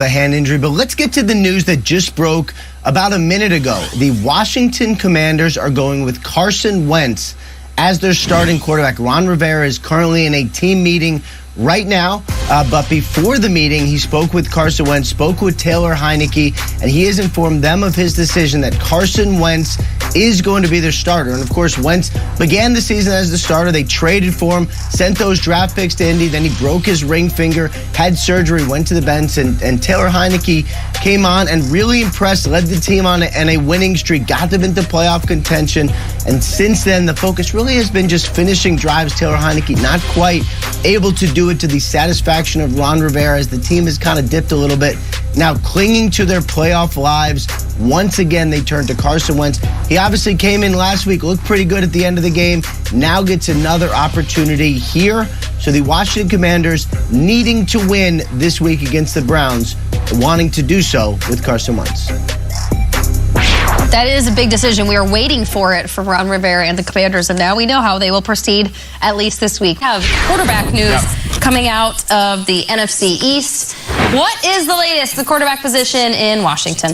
a hand injury, but let's get to the news that just broke about a minute ago. The Washington Commanders are going with Carson Wentz as their starting quarterback. Ron Rivera is currently in a team meeting right now, but before the meeting, he spoke with Carson Wentz, spoke with Taylor Heinicke, and he has informed them of his decision that Carson Wentz is going to be their starter. And of course, Wentz began the season as the starter. They traded for him, sent those draft picks to Indy. Then he broke his ring finger, had surgery, went to the bench, and Taylor Heinicke came on and really impressed, led the team on a winning streak, got them into playoff contention. And since then, the focus really has been just finishing drives. Taylor Heinicke not quite able to do it to the satisfaction of Ron Rivera, as the team has kind of dipped a little bit. Now clinging to their playoff lives, once again they turn to Carson Wentz. He obviously came in last week, looked pretty good at the end of the game, now gets another opportunity here. So the Washington Commanders needing to win this week against the Browns, wanting to do so with Carson Wentz. That is a big decision. We are waiting for it from Ron Rivera and the Commanders, and now we know how they will proceed, at least this week. We have quarterback news coming out of the NFC East. What is the latest, the quarterback position in Washington?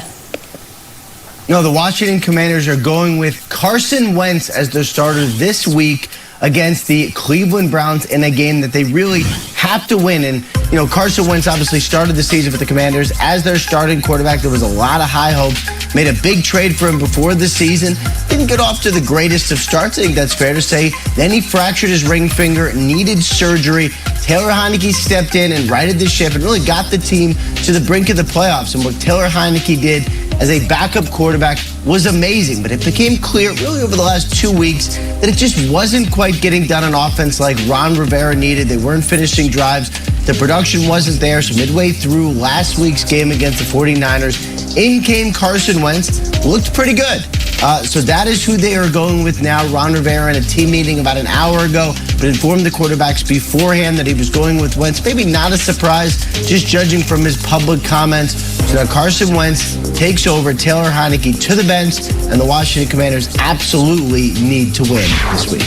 No, the Washington Commanders are going with Carson Wentz as their starter this week against the Cleveland Browns in a game that they really have to win. And, you know, Carson Wentz obviously started the season with the Commanders as their starting quarterback. There was a lot of high hopes. Made a big trade for him before the season. Didn't get off to the greatest of starts, I think that's fair to say. Then he fractured his ring finger, needed surgery. Taylor Heinicke stepped in and righted the ship and really got the team to the brink of the playoffs. And what Taylor Heinicke did as a backup quarterback was amazing, but it became clear really over the last 2 weeks that it just wasn't quite getting done on offense like Ron Rivera needed. They weren't finishing drives. The production wasn't there, so midway through last week's game against the 49ers, in came Carson Wentz, looked pretty good. So that is who they are going with now. Ron Rivera in a team meeting about an hour ago, but informed the quarterbacks beforehand that he was going with Wentz. Maybe not a surprise, just judging from his public comments. So now Carson Wentz takes over Taylor Heinicke to the bench, and the Washington Commanders absolutely need to win this week.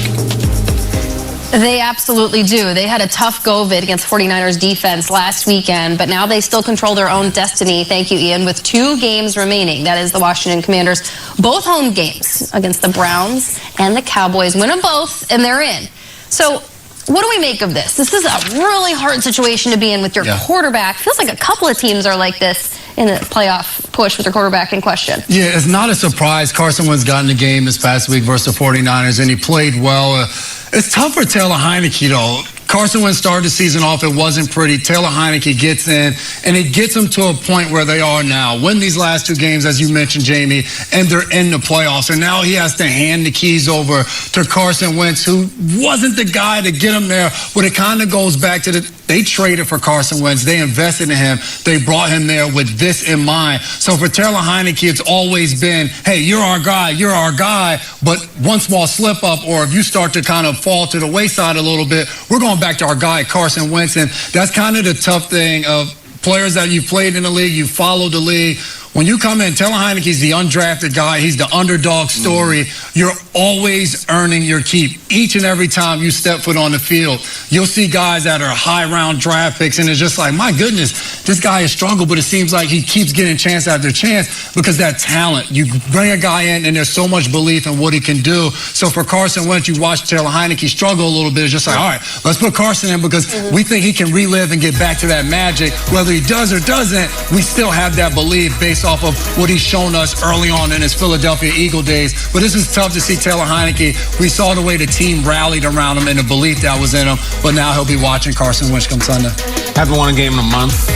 They absolutely do. They had a tough go of it against 49ers defense last weekend, but now they still control their own destiny. Thank you, Ian. With 2 games remaining, that is the Washington Commanders, both home games against the Browns and the Cowboys. Win them both, and they're in. So what do we make of this? This is a really hard situation to be in with your quarterback. Feels like a couple of teams are like this in the playoff push with their quarterback in question. Yeah, it's not a surprise. Carson Wentz got in the game this past week versus the 49ers, and he played well. It's tough for Taylor Heinicke, though. Carson Wentz started the season off, it wasn't pretty. Taylor Heinicke gets in, and it gets them to a point where they are now. Win these last 2 games, as you mentioned, Jamie, and they're in the playoffs. And now he has to hand the keys over to Carson Wentz, who wasn't the guy to get him there. But it kind of goes back to they traded for Carson Wentz. They invested in him. They brought him there with this in mind. So for Taylor Heinicke, it's always been, hey, you're our guy, you're our guy. But one small slip up, or if you start to kind of fall to the wayside a little bit, we're going back to our guy, Carson Wentz. And that's kind of the tough thing of players that you've played in the league, you followed the league. When you come in, Taylor Heinicke's the undrafted guy. He's the underdog story. You're always earning your keep. Each and every time you step foot on the field, you'll see guys that are high-round draft picks, and it's just like, my goodness, this guy has struggled, but it seems like he keeps getting chance after chance because that talent. You bring a guy in, and there's so much belief in what he can do. So for Carson Wentz, you watch Taylor Heinicke struggle a little bit. It's just like, all right, let's put Carson in because we think he can relive and get back to that magic. Whether he does or doesn't, we still have that belief based off of what he's shown us early on in his Philadelphia Eagle days. But this is tough to see Taylor Heinicke. We saw the way the team rallied around him and the belief that was in him. But now he'll be watching Carson Wentz come Sunday. Haven't won a game in a month.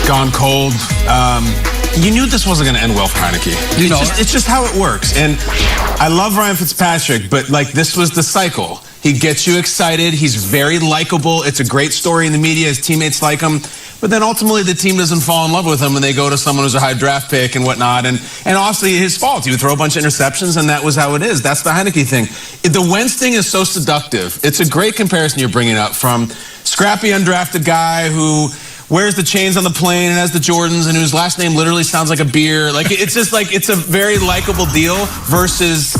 Gone cold. You knew this wasn't going to end well for Heinicke. It's just how it works. And I love Ryan Fitzpatrick, but like this was the cycle. He gets you excited. He's very likable. It's a great story in the media. His teammates like him. But then ultimately the team doesn't fall in love with him and they go to someone who's a high draft pick and whatnot. And obviously his fault. He would throw a bunch of interceptions and that was how it is. That's the Heinicke thing. The Wentz thing is so seductive. It's a great comparison you're bringing up from scrappy undrafted guy who wears the chains on the plane and has the Jordans and whose last name literally sounds like a beer. Like it's just like it's a very likable deal versus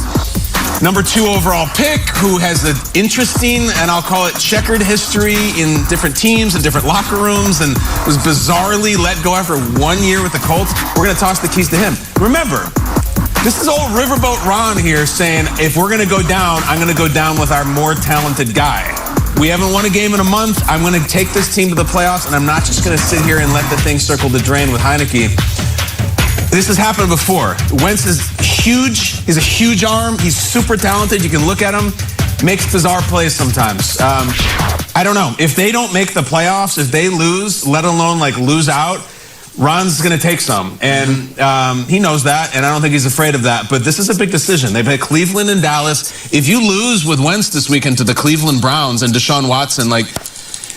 number 2 overall pick who has an interesting, and I'll call it checkered history in different teams and different locker rooms, and was bizarrely let go after 1 year with the Colts. We're going to toss the keys to him. Remember, this is old Riverboat Ron here saying, if we're going to go down, I'm going to go down with our more talented guy. We haven't won a game in a month. I'm going to take this team to the playoffs, and I'm not just going to sit here and let the thing circle the drain with Heinicke. This has happened before. Wentz is huge. He's a huge arm. He's super talented. You can look at him. Makes bizarre plays sometimes. I don't know. If they don't make the playoffs, if they lose, let alone like lose out, Ron's going to take some. And he knows that, and I don't think he's afraid of that. But this is a big decision. They've had Cleveland and Dallas. If you lose with Wentz this weekend to the Cleveland Browns and Deshaun Watson, like,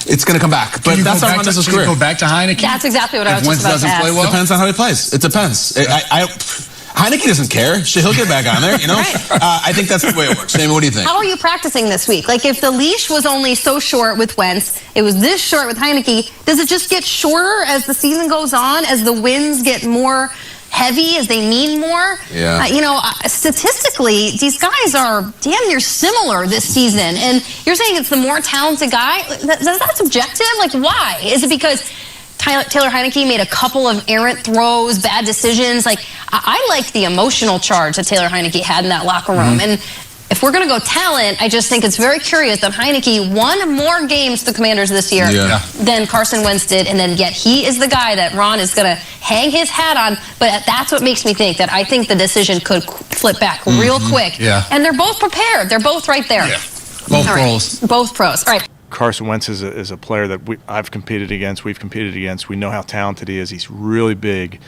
it's going to come back. But that's how Wentz is career. Go back to Heinicke? That's exactly what I was just about to ask. Play well? Depends on how he plays. It depends. Heinicke doesn't care. He'll get back on there, you know? Right. I think that's the way it works. Jamie, what do you think? How are you practicing this week? Like, if the leash was only so short with Wentz, it was this short with Heinicke, does it just get shorter as the season goes on, as the wins get more heavy, as they mean more? Yeah. Statistically, these guys are damn near similar this season. And you're saying it's the more talented guy? Is that subjective? Like, why? Is it because Taylor Heinicke made a couple of errant throws, bad decisions? Like, I like the emotional charge that Taylor Heinicke had in that locker room. And if we're going to go talent, I just think it's very curious that Heinicke won more games to the Commanders this year than Carson Wentz did, and then yet he is the guy that Ron is going to hang his hat on. But that's what makes me think that I think the decision could flip back real quick. Yeah. And they're both prepared. They're both right there. Yeah. Both pros. Both pros. All right. Carson Wentz is a player that I've competed against. We've competed against. We know how talented he is. He's really big,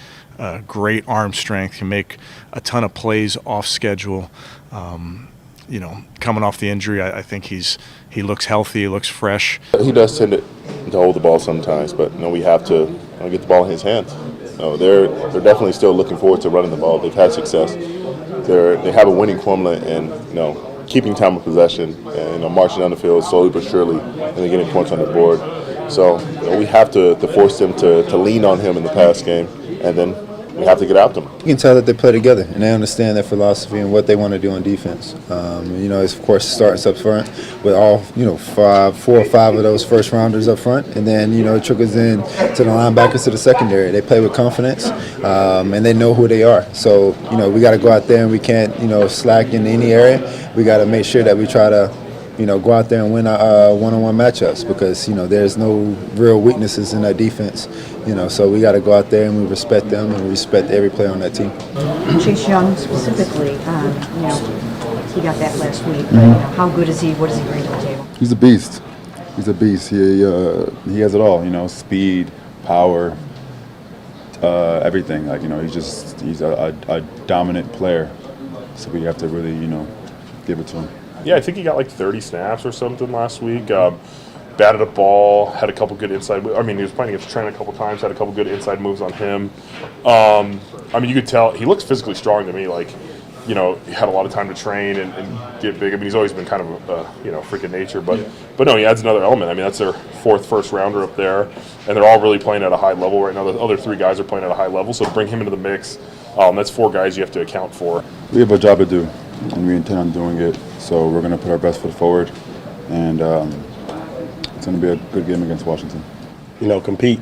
great arm strength. Can make a ton of plays off schedule. Coming off the injury, I think he looks healthy. He looks fresh. He does tend to hold the ball sometimes, but we have to get the ball in his hands. They're definitely still looking forward to running the ball. They've had success. They have a winning formula, and keeping time of possession and marching down the field slowly but surely, and then getting points on the board. So we have to force them to lean on him in the pass game, and then we have to get after them. You can tell that they play together and they understand their philosophy and what they want to do on defense. It's of course starts up front with all 4 or 5 of those first rounders up front, and then it trickles in to the linebackers, to the secondary. They play with confidence and they know who they are. So we got to go out there and we can't slack in any area. We got to make sure that we try to go out there and win our one-on-one matchups, because there's no real weaknesses in that defense. So we got to go out there and we respect them and we respect every player on that team. Chase Young specifically, he got that last week. But, how good is he? What does he bring to the table? He's a beast. He's a beast. He has it all. Speed, power, everything. He's a dominant player. So we have to really give it to him. Yeah, I think he got like 30 snaps or something last week. Batted a ball, had a couple good inside moves. He was playing against Trent a couple times, had a couple good inside moves on him. You could tell he looks physically strong to me. He had a lot of time to train and get big. He's always been kind of a freak of nature, but no, he adds another element. That's their 4th first rounder up there, and they're all really playing at a high level right now. The other 3 guys are playing at a high level, so to bring him into the mix, that's 4 guys you have to account for. We have a job to do, and we intend on doing it. So we're going to put our best foot forward, and it's going to be a good game against Washington. Compete.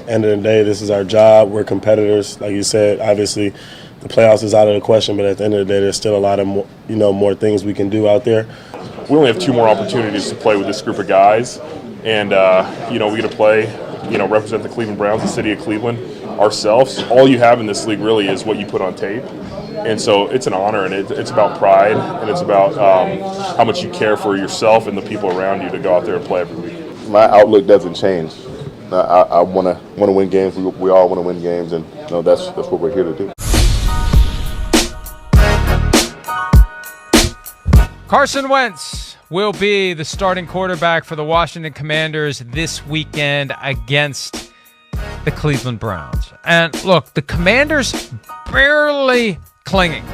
End of the day, this is our job. We're competitors. Like you said, obviously the playoffs is out of the question, but at the end of the day, there's still a lot of more things we can do out there. We only have 2 more opportunities to play with this group of guys, and we get to play, represent the Cleveland Browns, the city of Cleveland, ourselves. All you have in this league really is what you put on tape. And so it's an honor, and it's about pride, and it's about how much you care for yourself and the people around you to go out there and play every week. My outlook doesn't change. I want to win games. We all want to win games, and that's what we're here to do. Carson Wentz will be the starting quarterback for the Washington Commanders this weekend against the Cleveland Browns. And look, the Commanders barely clinging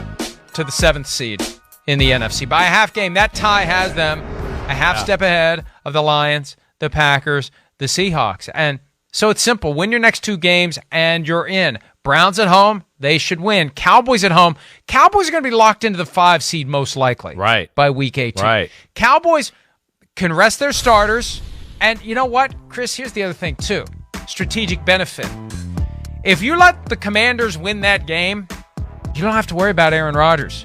to the 7th seed in the NFC. By a half game, that tie has them a half step ahead of the Lions, the Packers, the Seahawks. And So it's simple. Win your next 2 games and you're in. Browns at home, they should win. Cowboys at home. Cowboys are going to be locked into the 5 seed most likely. Right. By week 18. Right. Cowboys can rest their starters. And you know what, Chris? Here's the other thing, too. Strategic benefit. If you let the Commanders win that game, you don't have to worry about Aaron Rodgers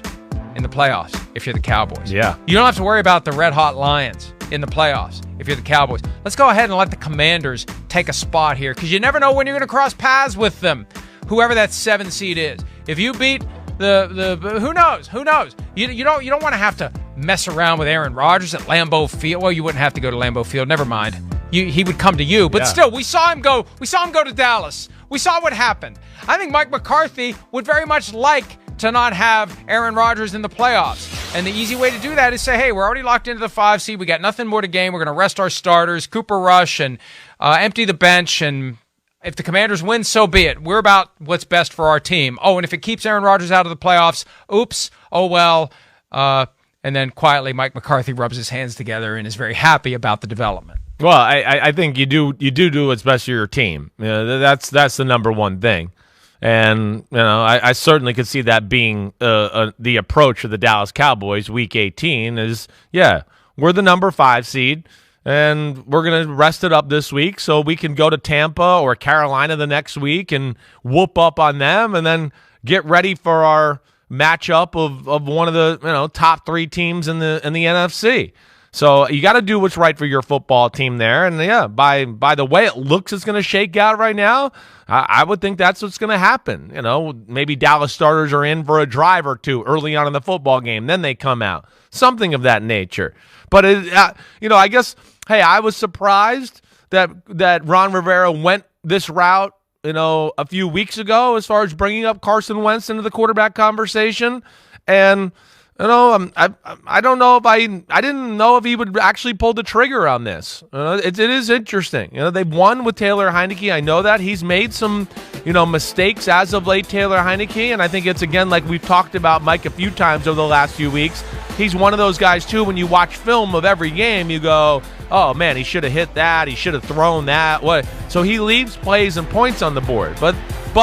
in the playoffs if you're the Cowboys. Yeah. You don't have to worry about the Red Hot Lions in the playoffs if you're the Cowboys. Let's go ahead and let the Commanders take a spot here because you never know when you're going to cross paths with them, whoever that 7 seed is. If you beat the who knows? Who knows? You don't want to have to mess around with Aaron Rodgers at Lambeau Field. Well, you wouldn't have to go to Lambeau Field. Never mind. He would come to you. But still, we saw him go to Dallas. We saw what happened. I think Mike McCarthy would very much like to not have Aaron Rodgers in the playoffs. And the easy way to do that is say, hey, we're already locked into the 5 seed. We got nothing more to gain. We're going to rest our starters, Cooper Rush, and empty the bench. And if the Commanders win, so be it. We're about what's best for our team. Oh, and if it keeps Aaron Rodgers out of the playoffs, oops, oh well. And then quietly Mike McCarthy rubs his hands together and is very happy about the development. Well, I think you do what's best for your team. You know, that's the number one thing, and I certainly could see that being the approach of the Dallas Cowboys. Week 18 is we're the number 5 seed, and we're gonna rest it up this week so we can go to Tampa or Carolina the next week and whoop up on them, and then get ready for our matchup of one of the top 3 teams in the NFC. So you got to do what's right for your football team there. And, by the way it looks it's going to shake out right now, I would think that's what's going to happen. Maybe Dallas starters are in for a drive or 2 early on in the football game. Then they come out. Something of that nature. But, I guess, hey, I was surprised that Ron Rivera went this route, a few weeks ago as far as bringing up Carson Wentz into the quarterback conversation. And I don't know if I didn't know if he would actually pull the trigger on this. It is interesting. They've won with Taylor Heinicke. I know that he's made some, mistakes as of late, Taylor Heinicke, and I think it's again like we've talked about Mike a few times over the last few weeks. He's one of those guys too. When you watch film of every game, you go, "Oh man, he should have hit that. He should have thrown that." What? So he leaves plays and points on the board, but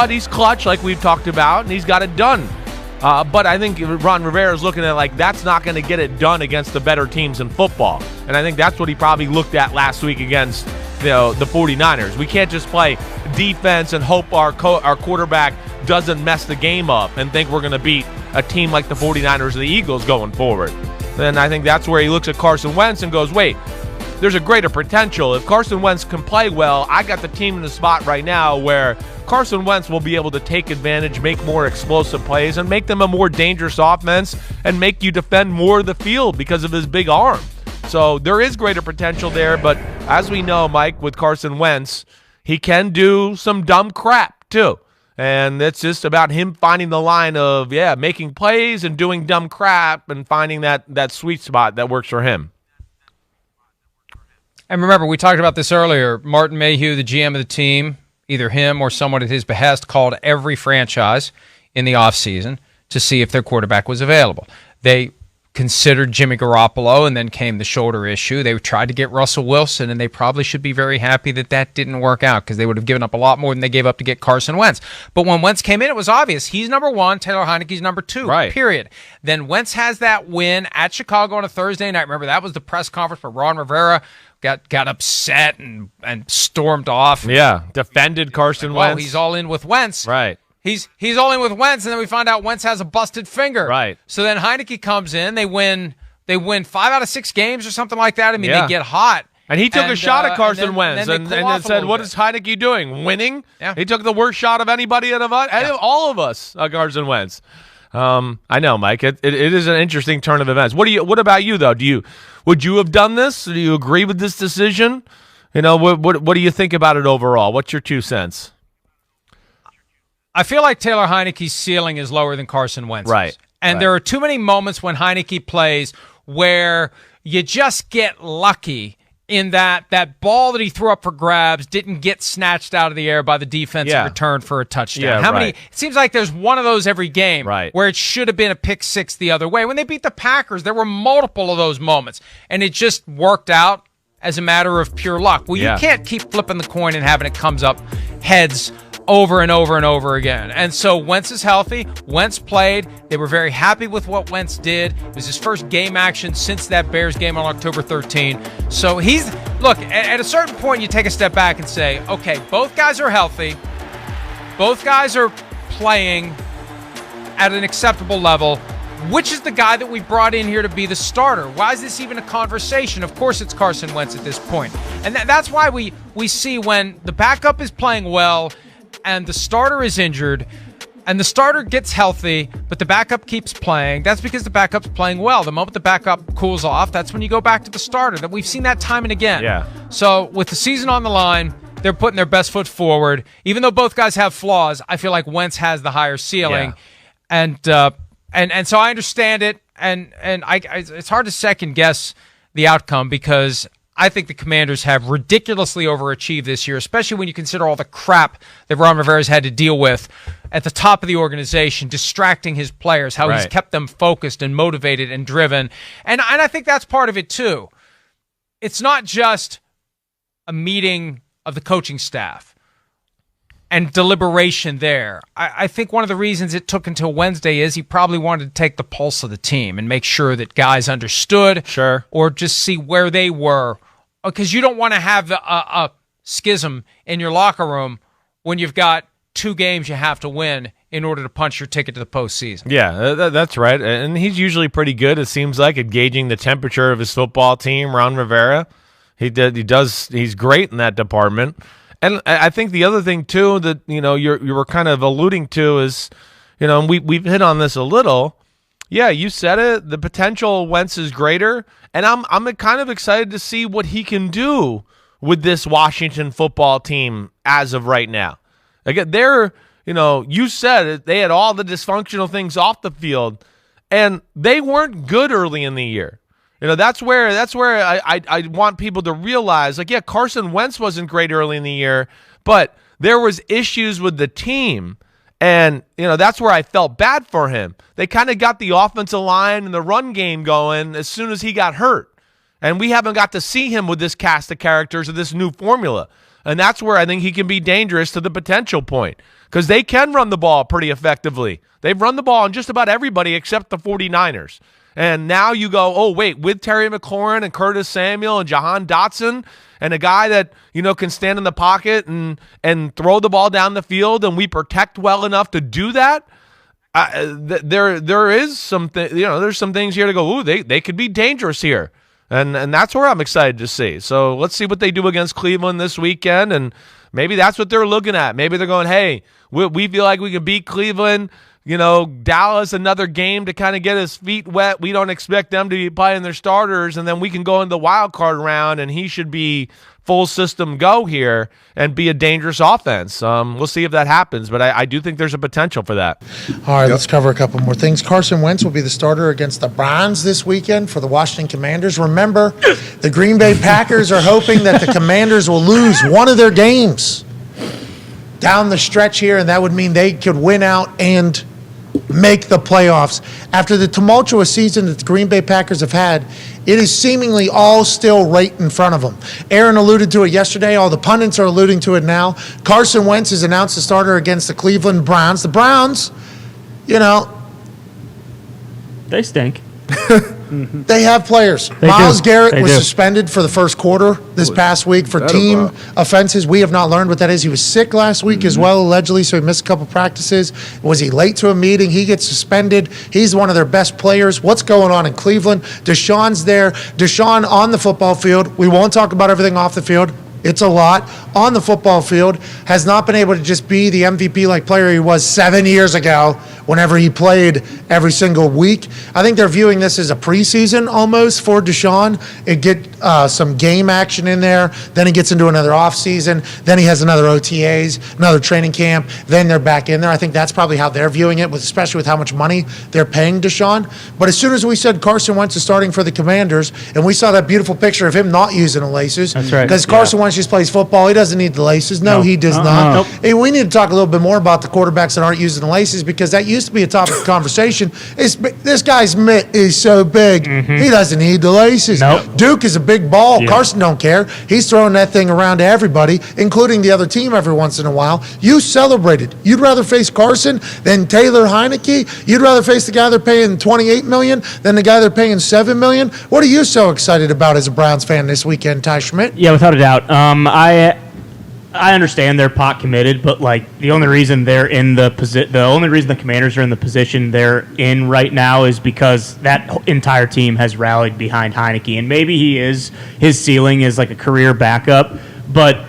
he's clutch, like we've talked about, and he's got it done. But I think Ron Rivera is looking at that's not going to get it done against the better teams in football. And I think that's what he probably looked at last week against the 49ers. We can't just play defense and hope our quarterback doesn't mess the game up and think we're going to beat a team like the 49ers or the Eagles going forward. Then I think that's where he looks at Carson Wentz and goes, wait, there's a greater potential. If Carson Wentz can play well, I got the team in the spot right now where Carson Wentz will be able to take advantage, make more explosive plays, and make them a more dangerous offense and make you defend more of the field because of his big arm. So there is greater potential there, but as we know, Mike, with Carson Wentz, he can do some dumb crap too. And it's just about him finding the line of, making plays and doing dumb crap and finding that sweet spot that works for him. And remember, we talked about this earlier. Martin Mayhew, the GM of the team, either him or someone at his behest, called every franchise in the offseason to see if their quarterback was available. They considered Jimmy Garoppolo, and then came the shoulder issue. They tried to get Russell Wilson, and they probably should be very happy that didn't work out because they would have given up a lot more than they gave up to get Carson Wentz. But when Wentz came in, it was obvious. He's number 1, Taylor Heinicke's number 2, period. Then Wentz has that win at Chicago on a Thursday night. Remember, that was the press conference where Ron Rivera got upset and stormed off. Yeah, defended Carson Wentz. Oh, he's all in with Wentz. Right. He's all in with Wentz, and then we find out Wentz has a busted finger. Right. So then Heinicke comes in. They win 5 out of 6 games or something like that. I mean, they get hot. And he took a shot at Carson Wentz and then said, what is Heinicke doing? Winning? Yeah. He took the worst shot of anybody out of all of us, Carson Wentz. I know, Mike. It is an interesting turn of events. What about you, though? Would you have done this? Do you agree with this decision? What do you think about it overall? What's your 2 cents? I feel like Taylor Heinicke's ceiling is lower than Carson Wentz's. Right. And there are too many moments when Heinicke plays where you just get lucky in that ball that he threw up for grabs didn't get snatched out of the air by the defense and returned for a touchdown. Yeah, How many? It seems like there's one of those every game where it should have been a pick six the other way. When they beat the Packers, there were multiple of those moments, and it just worked out as a matter of pure luck. Well, Yeah. you can't keep flipping the coin and having it comes up heads over and over and over again. And so Wentz is healthy. Wentz played. They were very happy with what Wentz did. It was his first game action since that Bears game on October 13. So look, at a certain point, you take a step back and say, okay, both guys are healthy. Both guys are playing at an acceptable level. Which is the guy that we brought in here to be the starter? Why is this even a conversation? Of course it's Carson Wentz at this point. And that's why we see when the backup is playing well and the starter is injured and the starter gets healthy, but the backup keeps playing, that's because the backup's playing well. The moment the backup cools off, that's when you go back to the starter. That we've seen that time and again. Yeah. So with the season on the line, they're putting their best foot forward. Even though both guys have flaws, I feel like Wentz has the higher ceiling. Yeah. And so I understand it, and it's hard to second guess the outcome because I think the Commanders have ridiculously overachieved this year, especially when you consider all the crap that Ron Rivera's had to deal with at the top of the organization, distracting his players, how he's kept them focused and motivated and driven. And I think that's part of it too. It's not just a meeting of the coaching staff and deliberation there. I think one of the reasons it took until Wednesday is he probably wanted to take the pulse of the team and make sure that guys understood, or just see where they were, because you don't want to have a schism in your locker room when you've got 2 games you have to win in order to punch your ticket to the postseason. Yeah, that's right. And he's usually pretty good, it seems like, at gauging the temperature of his football team, Ron Rivera. He's great in that department. And I think the other thing too that you were kind of alluding to is, and we've hit on this a little. Yeah, you said it. The potential Wentz is greater, and I'm kind of excited to see what he can do with this Washington football team as of right now. Again, you said it, they had all the dysfunctional things off the field, and they weren't good early in the year. That's where I want people to realize, Carson Wentz wasn't great early in the year, but there was issues with the team, and that's where I felt bad for him. They kind of got the offensive line and the run game going as soon as he got hurt, and we haven't got to see him with this cast of characters or this new formula, and that's where I think he can be dangerous to the potential point, because they can run the ball pretty effectively. They've run the ball on just about everybody except the 49ers. And now you go, oh, wait, with Terry McLaurin and Curtis Samuel and Jahan Dotson and a guy that, can stand in the pocket and throw the ball down the field, and we protect well enough to do that, there is something, there's some things here to go, ooh, they could be dangerous here. And that's where I'm excited to see. So let's see what they do against Cleveland this weekend, and maybe that's what they're looking at. Maybe they're going, hey, we feel like we can beat Cleveland. Dallas, another game to kind of get his feet wet. We don't expect them to be playing their starters, and then we can go into the wild card round, and he should be full system go here and be a dangerous offense. We'll see if that happens, but I do think there's a potential for that. All right, let's cover a couple more things. Carson Wentz will be the starter against the Browns this weekend for the Washington Commanders. Remember, the Green Bay Packers are hoping that the Commanders will lose one of their games down the stretch here, and that would mean they could win out and make the playoffs. After the tumultuous season that the Green Bay Packers have had, it is seemingly all still right in front of them. Aaron alluded to it yesterday. All the pundits are alluding to it now. Carson Wentz is announced the starter against the Cleveland Browns. The Browns, they stink. They have players. They Myles do. Garrett They was do. suspended for the first quarter this past week for team offenses. We have not learned what that is. He was sick last week as well, allegedly, so he missed a couple practices. Was he late to a meeting? He gets suspended. He's one of their best players. What's going on in Cleveland? Deshaun's there. Deshaun on the football field. We won't talk about everything off the field. It's a lot. On the football field, has not been able to just be the MVP-like player he was 7 years ago whenever he played every single week. I think they're viewing this as a preseason almost for Deshaun. It get some game action in there. Then he gets into another offseason. Then he has another OTAs, another training camp. Then they're back in there. I think that's probably how they're viewing it, especially with how much money they're paying Deshaun. But as soon as we said Carson Wentz is starting for the Commanders, and we saw that beautiful picture of him not using the laces. That's right. Because Carson Wentz just plays football. He doesn't need the laces. No, he does not. Nope. Hey, we need to talk a little bit more about the quarterbacks that aren't using the laces, because that used to be a topic of conversation. This guy's mitt is so big, he doesn't need the laces. Nope. Duke is a big ball. Yeah. Carson don't care. He's throwing that thing around to everybody, including the other team every once in a while. You celebrated. You'd rather face Carson than Taylor Heinicke? You'd rather face the guy they're paying $28 million than the guy they're paying $7 million? What are you so excited about as a Browns fan this weekend, Ty Schmidt? Yeah, without a doubt. I understand they're pot committed, but like the only reason they're in the only reason the Commanders are in the position they're in right now is because that entire team has rallied behind Heinicke, and maybe his ceiling is like a career backup, but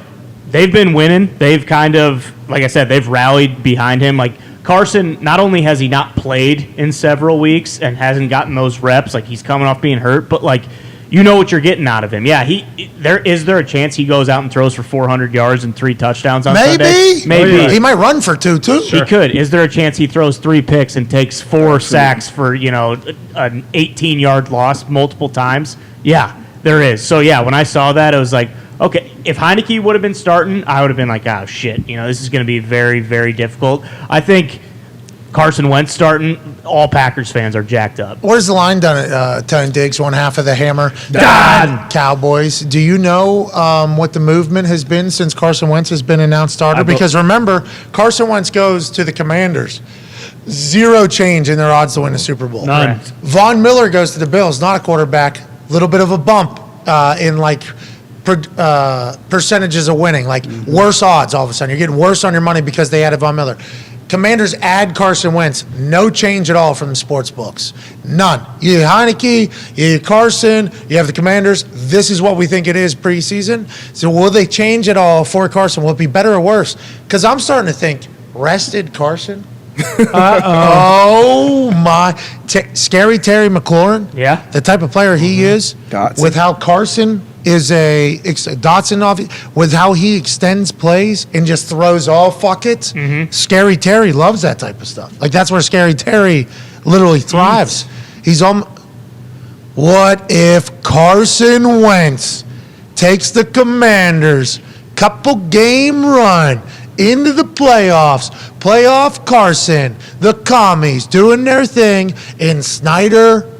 they've been winning. They've kind of, like I said, they've rallied behind him. Like Carson, not only has he not played in several weeks and hasn't gotten those reps, like he's coming off being hurt, but like, you know what you're getting out of him. Yeah, is there a chance he goes out and throws for 400 yards and 3 touchdowns on Sunday? Maybe. He might run for 2 too. He could. Is there a chance he throws 3 picks and takes 4 sacks for, an 18-yard loss multiple times? Yeah, there is. So yeah, when I saw that, I was like, okay, if Heinicke would have been starting, I would have been like, oh shit, this is going to be very, very difficult. I think Carson Wentz starting, all Packers fans are jacked up. What is the line done at 10 Diggs, 1/2 of the hammer? Done! Cowboys. Do you know what the movement has been since Carson Wentz has been announced starter? Because remember, Carson Wentz goes to the Commanders. 0 change in their odds to win the Super Bowl. None. Von Miller goes to the Bills, not a quarterback. Little bit of a bump in percentages of winning, worse odds all of a sudden. You're getting worse on your money because they added Von Miller. Commanders add Carson Wentz. No change at all from the sports books. None. You have Heinicke, you have Carson, you have the Commanders. This is what we think it is preseason. So will they change it all for Carson? Will it be better or worse? Because I'm starting to think, rested Carson? Oh, my. Scary Terry McLaurin? Yeah. The type of player he is. Dotson. With how Carson is Dotson with how he extends plays and just throws all fuck it. Scary Terry loves that type of stuff. Like that's where Scary Terry literally thrives. He's on. What if Carson Wentz takes the Commanders couple game run into the playoffs? Playoff Carson, the commies doing their thing, and Snyder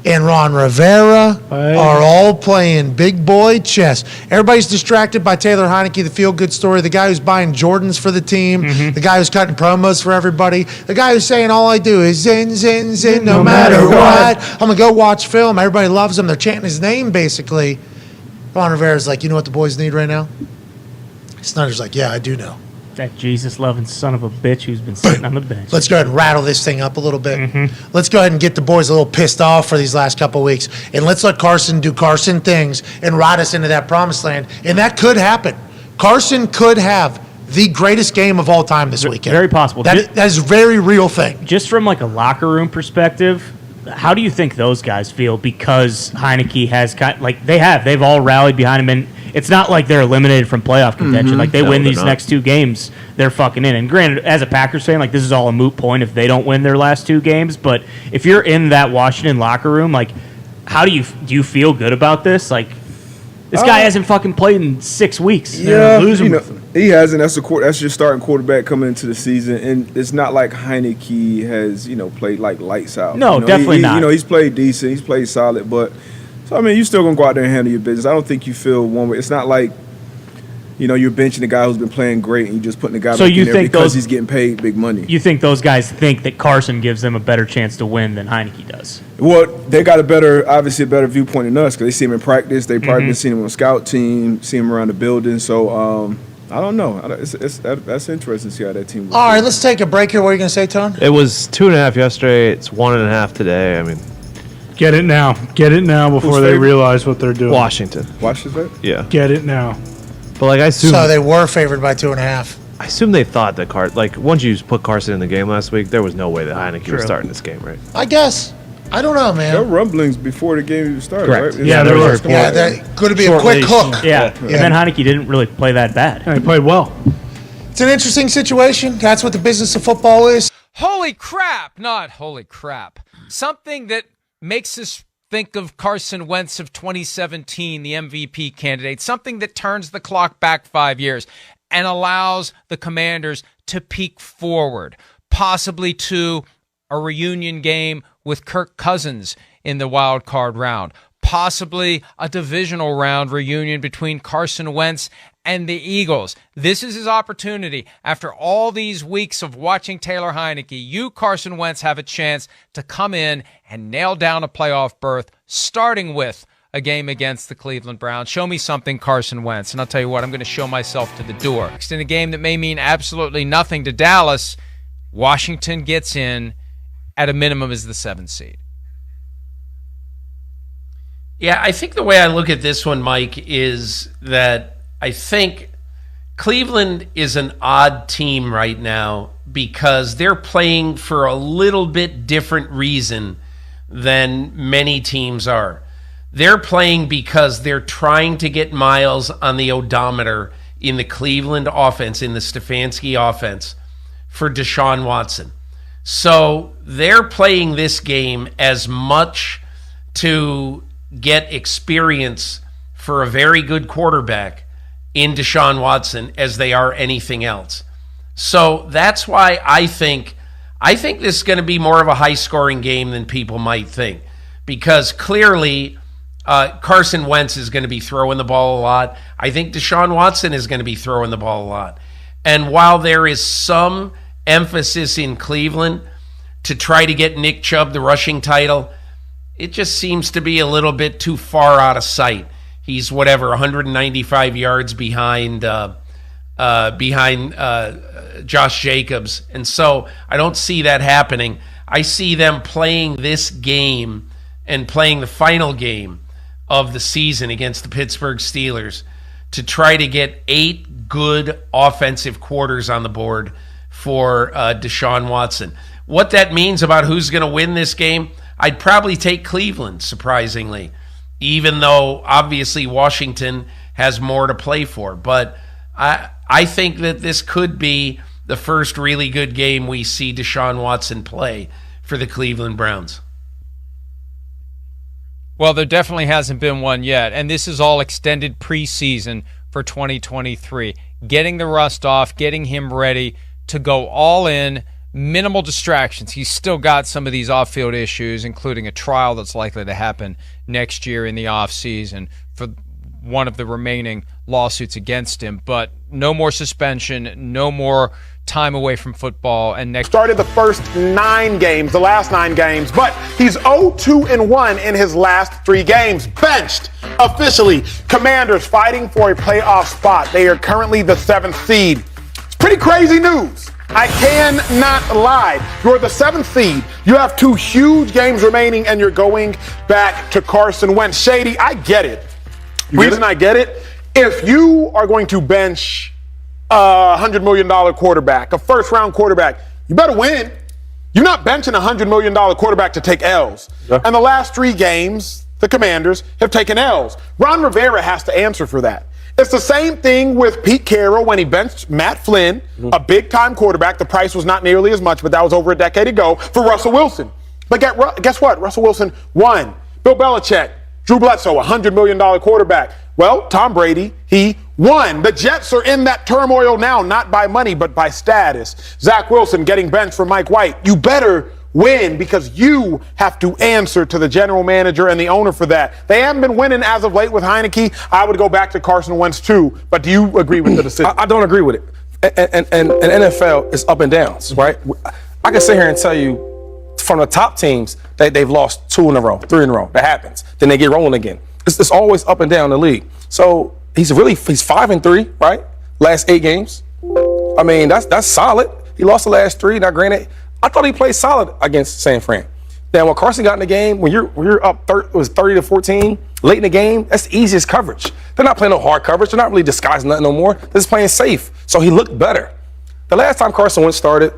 and Ron Rivera are all playing big boy chess. Everybody's distracted by Taylor Heinicke, the feel-good story, the guy who's buying Jordans for the team, the guy who's cutting promos for everybody, the guy who's saying all I do is zin, zin, zin, no matter what. I'm going to go watch film. Everybody loves him. They're chanting his name, basically. Ron Rivera's like, you know what the boys need right now? Snyder's like, yeah, I do know. That Jesus-loving son of a bitch who's been sitting on the bench. Let's go ahead and rattle this thing up a little bit. Let's go ahead and get the boys a little pissed off for these last couple of weeks. And let's let Carson do Carson things and ride us into that promised land. And that could happen. Carson could have the greatest game of all time this weekend. Very possible. That is a very real thing. Just from like a locker room perspective, how do you think those guys feel? Because Heinicke has they've all rallied behind him, and it's not like they're eliminated from playoff contention. Like they win these next 2 games, they're fucking in. And granted, as a Packers fan, like this is all a moot point if they don't win their last 2 games. But if you're in that Washington locker room, like how do you feel good about this? Like this guy hasn't fucking played in 6 weeks. Yeah, he hasn't. That's your starting quarterback coming into the season, and it's not like Heinicke has played like lights out. No, definitely not. He's played decent. He's played solid, but so I mean, you're still gonna go out there and handle your business. I don't think you feel one way. It's not like you're benching the guy who's been playing great and you just putting the guy back in there because he's getting paid big money. You think those guys think that Carson gives them a better chance to win than Heinicke does? Well, they got obviously a better viewpoint than us because they see him in practice. They probably been seeing him on the scout team, see him around the building. So I don't know. That's interesting to see how that team looks. All right, let's take a break here. What are you going to say, Tone? It was 2.5 yesterday. It's 1.5 today. I mean, get it now. Get it now before they realize what they're doing. Washington. Yeah. Get it now. But I assume. So they were favored by 2.5. I assume they thought that once you put Carson in the game last week, there was no way that Heinicke was starting this game, right? I guess. I don't know, man. There were rumblings before the game even started, Correct. right? Yeah, there were. Yeah, that could be a quick hook. Yeah. And then Heinicke didn't really play that bad. He played well. It's an interesting situation. That's what the business of football is. Holy crap! Not holy crap. Something that makes us think of Carson Wentz of 2017, the MVP candidate. Something that turns the clock back 5 years and allows the Commanders to peek forward. possibly to a reunion game with Kirk Cousins in the wild card round, possibly a divisional round reunion between Carson Wentz and the Eagles. This is his opportunity. After all these weeks of watching Taylor Heinicke, you, Carson Wentz, have a chance to come in and nail down a playoff berth, starting with a game against the Cleveland Browns. Show me something, Carson Wentz, and I'll tell you what, I'm going to show myself to the door. Next, in a game that may mean absolutely nothing to Dallas, Washington gets in at a minimum as the 7th seed. Yeah, I think the way I look at this one, Mike, is that I think Cleveland is an odd team right now because they're playing for a little bit different reason than many teams are. They're playing because they're trying to get miles on the odometer in the Cleveland offense, in the Stefanski offense, for Deshaun Watson. So they're playing this game as much to get experience for a very good quarterback in Deshaun Watson as they are anything else. So that's why I think this is going to be more of a high-scoring game than people might think, because clearly Carson Wentz is going to be throwing the ball a lot. I think Deshaun Watson is going to be throwing the ball a lot. And while there is some emphasis in Cleveland to try to get Nick Chubb the rushing title, it just seems to be a little bit too far out of sight. He's 195 yards behind Josh Jacobs. And so I don't see that happening. I see them playing this game and playing the final game of the season against the Pittsburgh Steelers to try to get 8 good offensive quarters on the board for Deshaun Watson. What that means about who's going to win this game, I'd probably take Cleveland, surprisingly, even though obviously Washington has more to play for. But I think that this could be the first really good game we see Deshaun Watson play for the Cleveland Browns. Well, there definitely hasn't been one yet, and this is all extended preseason for 2023. Getting the rust off, getting him ready to go all in, minimal distractions. He's still got some of these off-field issues, including a trial that's likely to happen next year in the offseason for one of the remaining lawsuits against him. But no more suspension, no more time away from football. And next started the first 9 games, the last 9 games, but he's 0-2-1 in his last 3 games. Benched officially. Commanders fighting for a playoff spot. They are currently the 7th seed. It's pretty crazy news. I cannot lie. You're the 7th seed. You have 2 huge games remaining, and you're going back to Carson Wentz. Shady, I get it. Reason I get it, if you are going to bench a $100 million quarterback, a first-round quarterback, you better win. You're not benching a $100 million quarterback to take L's. Yeah. And the last 3 games, the Commanders have taken L's. Ron Rivera has to answer for that. It's the same thing with Pete Carroll when he benched Matt Flynn, a big-time quarterback. The price was not nearly as much, but that was over a decade ago, for Russell Wilson. But guess what? Russell Wilson won. Bill Belichick, Drew Bledsoe, $100 million quarterback. Well, Tom Brady, he won. The Jets are in that turmoil now, not by money, but by status. Zach Wilson getting benched for Mike White. You better win because you have to answer to the general manager and the owner for that. They haven't been winning as of late with Heinicke. I would go back to Carson Wentz too, but do you agree with the decision? I don't agree with it. And NFL is up and downs, right? I can sit here and tell you from the top teams that they've lost 2 in a row, 3 in a row. That happens. Then they get rolling again. It's always up and down in the league. So he's 5-3, right? Last 8 games. I mean, that's solid. He lost the last 3. Now, granted, I thought he played solid against San Fran. Now, when Carson got in the game, when you're up 30-14 late in the game, that's the easiest coverage. They're not playing no hard coverage. They're not really disguising nothing no more. They're just playing safe. So he looked better. The last time Carson Wentz started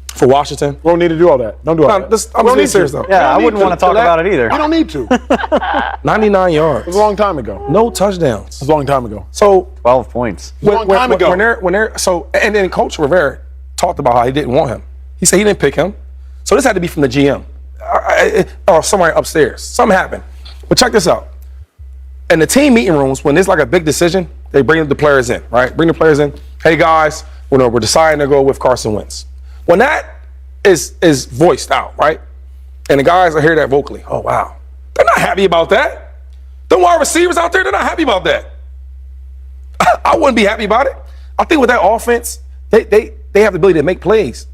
for Washington, we don't need to do all that. Don't do all that. I'm being serious though. Yeah, I wouldn't want to talk about it either. You don't need to. 99 yards. It was a long time ago. No touchdowns. It was a long time ago. So 12 points. It was a long time ago. And then Coach Rivera talked about how he didn't want him. He said he didn't pick him. So this had to be from the GM or somewhere upstairs. Something happened. But check this out. In the team meeting rooms, when there's like a big decision, they bring the players in, right? Bring the players in. Hey guys, we're deciding to go with Carson Wentz. When that is voiced out, right? And the guys will hear that vocally. Oh, wow. They're not happy about that. The wide receivers out there, they're not happy about that. I wouldn't be happy about it. I think with that offense, they have the ability to make plays.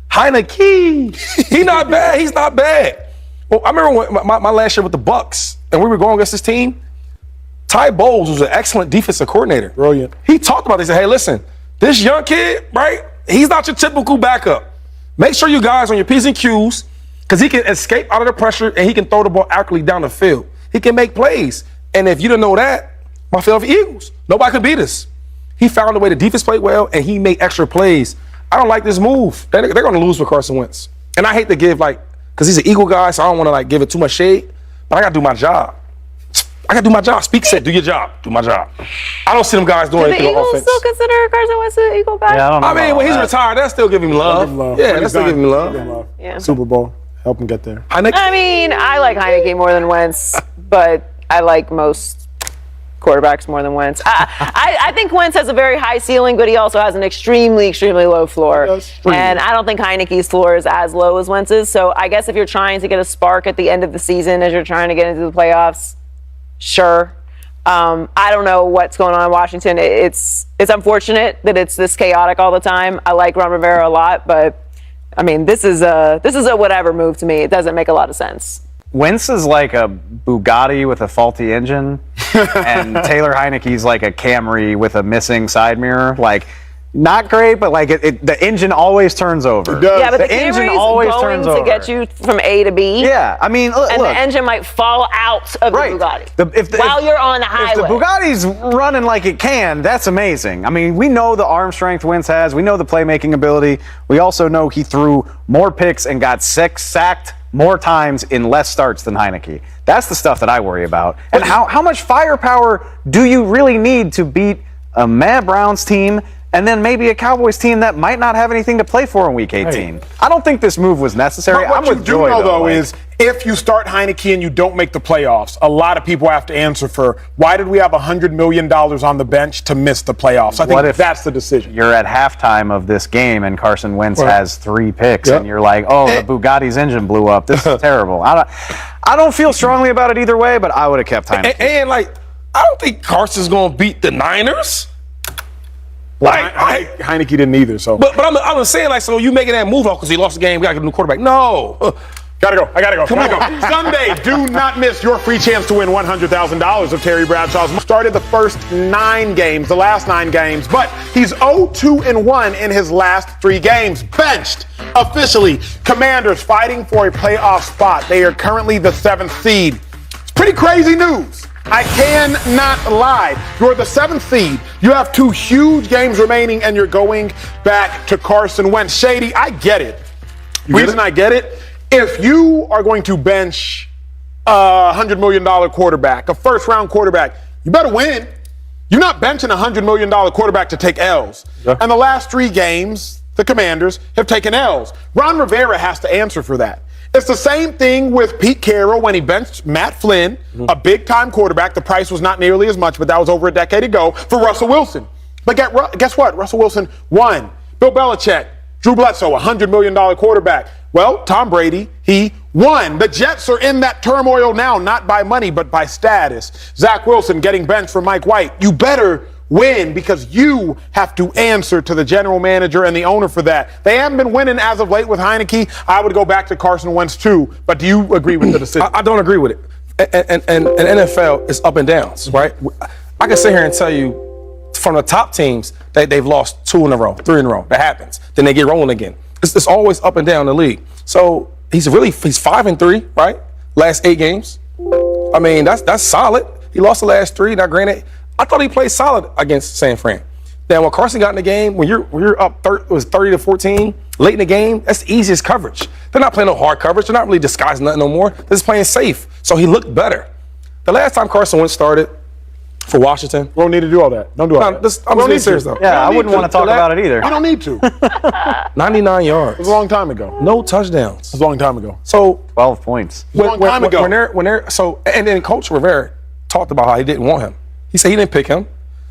Heinicke, he's not bad. He's not bad. Well, I remember when my last year with the Bucks, and we were going against this team. Ty Bowles was an excellent defensive coordinator. Brilliant. He talked about this. He said, hey, listen, this young kid, right? He's not your typical backup. Make sure you guys on your P's and Q's, because he can escape out of the pressure and he can throw the ball accurately down the field. He can make plays. And if you didn't know that, my Philadelphia Eagles, nobody could beat us. He found a way the defense played well, and he made extra plays. I don't like this move. They're going to lose with Carson Wentz. And I hate to give, because he's an Eagle guy, so I don't want to, give it too much shade, but I got to do my job. I got to do my job. Speak said, do your job. Do my job. I don't see them guys doing anything on offense. Do the Eagles still consider Carson Wentz an Eagle guy? Yeah, I don't know. I mean, when he's retired, they'll still give him love. Yeah, they'll still give him love. Yeah. Super Bowl. Help him get there. I mean, I like Heinicke more than Wentz, but I like most quarterbacks more than Wentz. I think Wentz has a very high ceiling, but he also has an extremely, extremely low floor. And I don't think Heinicke's floor is as low as Wentz's. So I guess if you're trying to get a spark at the end of the season as you're trying to get into the playoffs, sure. I don't know what's going on in Washington. It's unfortunate that it's this chaotic all the time. I like Ron Rivera a lot, but I mean, this is a whatever move to me. It doesn't make a lot of sense. Wentz is like a Bugatti with a faulty engine, and Taylor Heinicke's like a Camry with a missing side mirror. Not great, but the engine always turns over. It does. Yeah, but the engine Camry's always going turns to over. get you from A to B. Yeah, I mean, look, the engine might fall out of the Bugatti while you're on the highway. If the Bugatti's running like it can, that's amazing. I mean, we know the arm strength Wentz has. We know the playmaking ability. We also know he threw more picks and got sacked more times in less starts than Heinicke. That's the stuff that I worry about. And how much firepower do you really need to beat a Mad Browns team and then maybe a Cowboys team that might not have anything to play for in Week 18? Right. I don't think this move was necessary. But what I'm with you do Joy, know, though, like, is if you start Heinicke and you don't make the playoffs, a lot of people have to answer for why did we have $100 million on the bench to miss the playoffs? I think that's the decision. You're at halftime of this game and Carson Wentz has 3 picks and you're like, oh, the Bugatti's engine blew up. This is terrible. I don't feel strongly about it either way, but I would have kept Heinicke. And I don't think Carson's going to beat the Niners. Heinicke didn't either. So, but I'm saying so you making that move because he lost the game, we got to get a new quarterback. No, gotta go. I gotta go. Come on. Sunday, do not miss your free chance to win $100,000 of Terry Bradshaw's. Started the first 9 games, the last 9 games, but he's 0-2-1 in his last 3 games. Benched officially. Commanders fighting for a playoff spot. They are currently the 7th seed. It's pretty crazy news. I cannot lie. You're the 7th seed. You have 2 huge games remaining, and you're going back to Carson Wentz. Shady, I get it. Reason I get it, if you are going to bench a $100 million quarterback, a first-round quarterback, you better win. You're not benching a $100 million quarterback to take L's. Yeah. And the last 3 games, the Commanders have taken L's. Ron Rivera has to answer for that. It's the same thing with Pete Carroll when he benched Matt Flynn, a big-time quarterback. The price was not nearly as much, but that was over a decade ago, for Russell Wilson. But guess what? Russell Wilson won. Bill Belichick, Drew Bledsoe, $100 million quarterback. Well, Tom Brady, he won. The Jets are in that turmoil now, not by money, but by status. Zach Wilson getting benched for Mike White. You better win because you have to answer to the general manager and the owner for that. They haven't been winning as of late with Heinicke. I would go back to Carson Wentz too, but do you agree with the decision? I don't agree with it. And NFL is up and downs, right? I can sit here and tell you from the top teams that they've lost 2 in a row, 3 in a row. That happens. Then they get rolling again. It's always up and down in the league. So he's 5-3, right? Last 8 games. I mean, that's solid. He lost the last 3. Now, granted, I thought he played solid against San Fran. Now, when Carson got in the game, when you're up 30-14 late in the game, that's the easiest coverage. They're not playing no hard coverage. They're not really disguising nothing no more. They're just playing safe. So he looked better. The last time Carson Wentz started for Washington, we don't need to do all that. Don't do all that. I'm being serious though. Yeah, I wouldn't want to talk about it either. You don't need to. 99 yards. It was a long time ago. No touchdowns. It was a long time ago. So 12 points. It was a long time ago. And then Coach Rivera talked about how he didn't want him. He said he didn't pick him.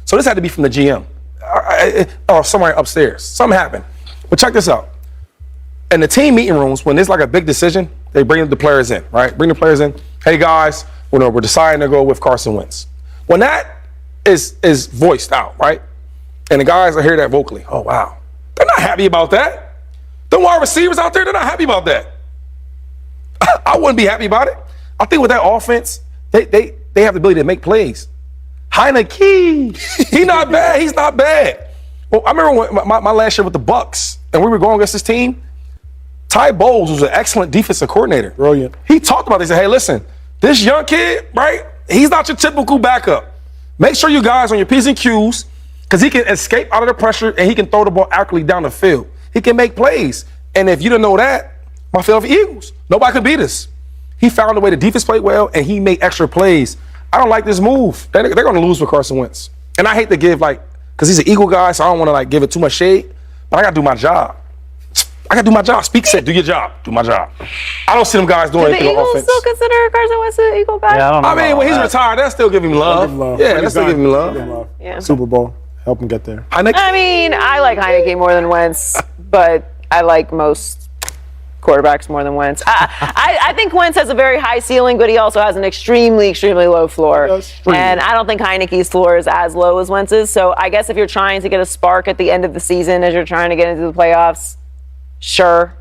So this had to be from the GM or somewhere upstairs. Something happened. But check this out. in the team meeting rooms, when there's like a big decision, they bring the players in, right? Bring the players in. Hey guys, we're deciding to go with Carson Wentz. When that is voiced out, right? And the guys are hear that vocally. Oh wow, they're not happy about that. The wide receivers out there, they're not happy about that. I wouldn't be happy about it. I think with that offense, they have the ability to make plays. Heinicke, he's not bad. He's not bad. Well, I remember when my last year with the Bucks, and we were going against this team. Ty Bowles was an excellent defensive coordinator. Brilliant. He talked about this. He said, hey, listen, this young kid, right? He's not your typical backup. Make sure you guys on your P's and Q's, because he can escape out of the pressure and he can throw the ball accurately down the field. He can make plays. And if you didn't know that, my Philadelphia Eagles, nobody could beat us. He found a way. The defense played well, and he made extra plays. I don't like this move. They're going to lose with Carson Wentz. And I hate to give, because he's an Eagle guy, so I don't want to, give it too much shade. But I got to do my job. Speak said, do your job. Do my job. I don't see them guys doing anything on offense. Do the Eagles still consider Carson Wentz an Eagle guy? Yeah, I don't know. I mean, when he's retired, they'll still give him love. Yeah, they'll still give him love. Yeah. Super Bowl. Help him get there. I mean, I like Heinicke more than Wentz, but I like most quarterbacks more than Wentz. I think Wentz has a very high ceiling, but he also has an extremely, extremely low floor. And I don't think Heinicke's floor is as low as Wentz's. So I guess if you're trying to get a spark at the end of the season as you're trying to get into the playoffs, sure.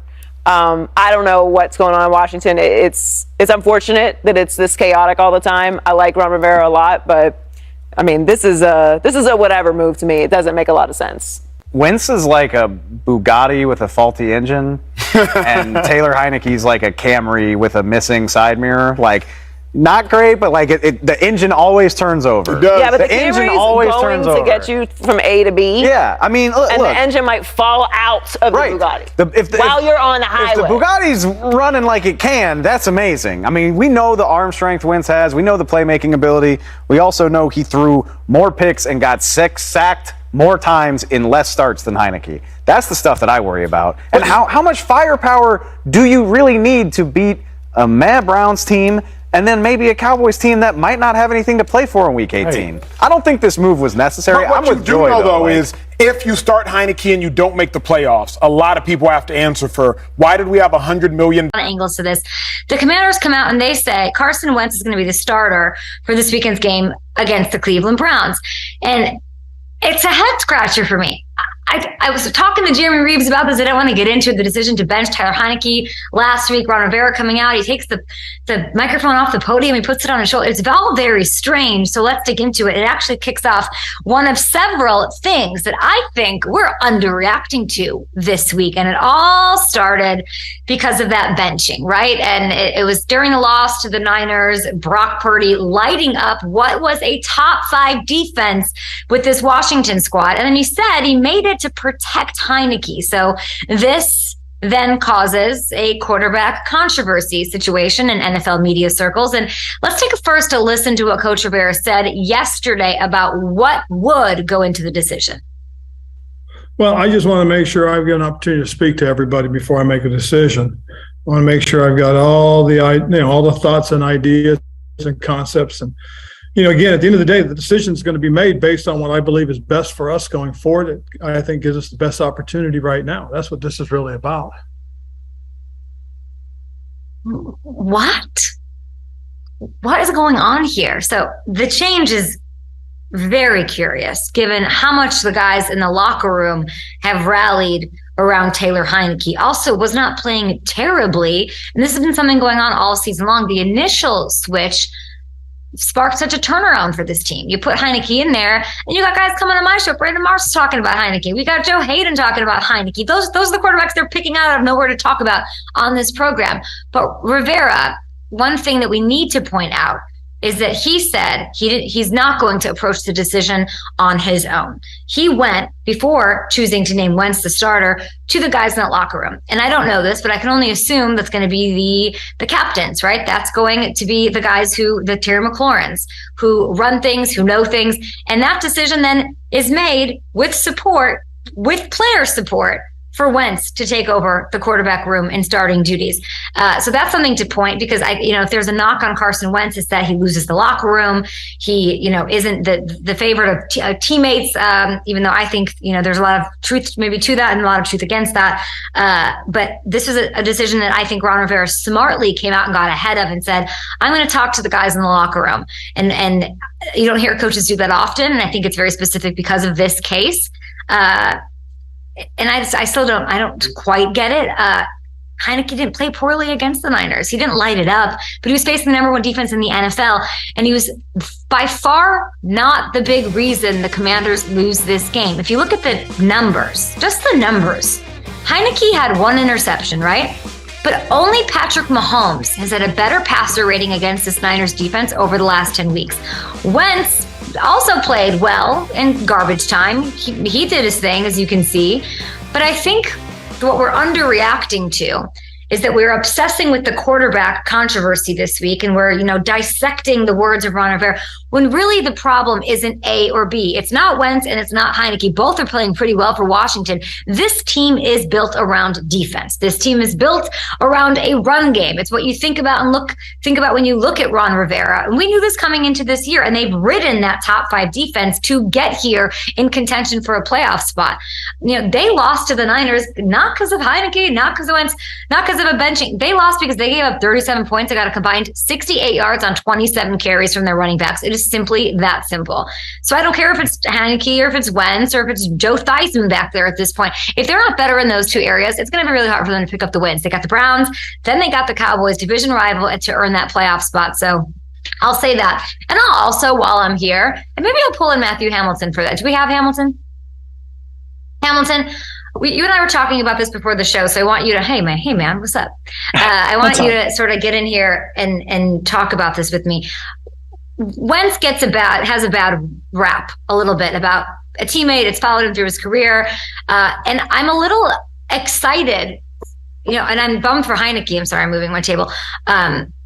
I don't know what's going on in Washington. It's unfortunate that it's this chaotic all the time. I like Ron Rivera a lot, but I mean, this is a whatever move to me. It doesn't make a lot of sense. Wentz is like a Bugatti with a faulty engine, and Taylor Heinicke's like a Camry with a missing side mirror. Not great, but the engine always turns over. Yeah, but the engine always going to get you from A to B. Yeah, I mean, look, the engine might fall out of the Bugatti while you're on the highway. If the Bugatti's running like it can, that's amazing. I mean, we know the arm strength Wentz has. We know the playmaking ability. We also know he threw more picks and got sacked more times in less starts than Heinicke. That's the stuff that I worry about. And how much firepower do you really need to beat a Mad Browns team and then maybe a Cowboys team that might not have anything to play for in Week 18? I don't think this move was necessary. But what you do know, though, is if you start Heinicke and you don't make the playoffs, a lot of people have to answer for why did we have $100 million angles to this. The Commanders come out and they say Carson Wentz is going to be the starter for this weekend's game against the Cleveland Browns. And it's a head scratcher for me. I was talking to Jeremy Reeves about this. I don't want to get into the decision to bench Tyler Heinicke last week. Ron Rivera coming out. He takes the microphone off the podium. He puts it on his shoulder. It's all very strange. So let's dig into it. It actually kicks off one of several things that I think we're underreacting to this week. And it all started because of that benching, right? And it was during the loss to the Niners, Brock Purdy lighting up what was a top 5 defense with this Washington squad. And then he said he made it to protect Heinicke. So this then causes a quarterback controversy situation in NFL media circles. And let's take a first to listen to what Coach Rivera said yesterday about what would go into the decision. Well, I just want to make sure I've got an opportunity to speak to everybody before I make a decision. I want to make sure I've got all the thoughts and ideas and concepts. And again, at the end of the day, the decision is going to be made based on what I believe is best for us going forward. It, I think, gives us the best opportunity right now. That's what this is really about. What is going on here? So the change is very curious, given how much the guys in the locker room have rallied around Taylor Heinicke. Also was not playing terribly, and this has been something going on all season long. The initial switch sparked such a turnaround for this team. You put Heinicke in there, and you got guys coming on my show. Brandon Marsh talking about Heinicke. We got Joe Hayden talking about Heinicke. Those are the quarterbacks they're picking out of nowhere to talk about on this program. But Rivera, one thing that we need to point out is that he said he's not going to approach the decision on his own. He went, before choosing to name Wentz the starter, to the guys in that locker room. And I don't know this, but I can only assume that's going to be the captains, right? That's going to be the guys the Terry McLaurins, who run things, who know things. And that decision then is made with support, with player support for Wentz to take over the quarterback room and starting duties. So that's something to point, because if there's a knock on Carson Wentz, it's that he loses the locker room. He, isn't the favorite of teammates, even though I think, there's a lot of truth maybe to that and a lot of truth against that. But this was a decision that I think Ron Rivera smartly came out and got ahead of and said, I'm going to talk to the guys in the locker room. And you don't hear coaches do that often. And I think it's very specific because of this case. And I still don't quite get it. Heinicke didn't play poorly against the Niners. He didn't light it up, but he was facing the number one defense in the NFL. And he was by far not the big reason the Commanders lose this game. If you look at the numbers, just the numbers, Heinicke had one interception, right? But only Patrick Mahomes has had a better passer rating against this Niners defense over the last 10 weeks. Wentz also played well in garbage time. He did his thing, as you can see. But I think what we're underreacting to is that we're obsessing with the quarterback controversy this week, and we're, dissecting the words of Ron Rivera, when really the problem isn't A or B. It's not Wentz and it's not Heinicke. Both are playing pretty well for Washington. This team is built around defense. This team is built around a run game. It's what you think about when you look at Ron Rivera. And we knew this coming into this year, and they've ridden that top 5 defense to get here in contention for a playoff spot. They lost to the Niners, not because of Heinicke, not because of Wentz, not because of a benching. They lost because they gave up 37 points. They got a combined 68 yards on 27 carries from their running backs. It is simply that simple. So I don't care if it's Heinicke or if it's Wentz or if it's Joe Theismann back there at this point. If they're not better in those two areas, it's going to be really hard for them to pick up the wins. They got the Browns, then they got the Cowboys, division rival, to earn that playoff spot. So I'll say that. And I'll also, while I'm here, and maybe I'll pull in Matthew Hamilton for that. Do we have Hamilton? Hamilton, you and I were talking about this before the show, so I want you to, hey man, what's up? I want you to sort of get in here and talk about this with me. Wentz has a bad rap a little bit about a teammate. It's followed him through his career. And I'm a little excited, and I'm bummed for Heinicke. I'm sorry, I'm moving my table.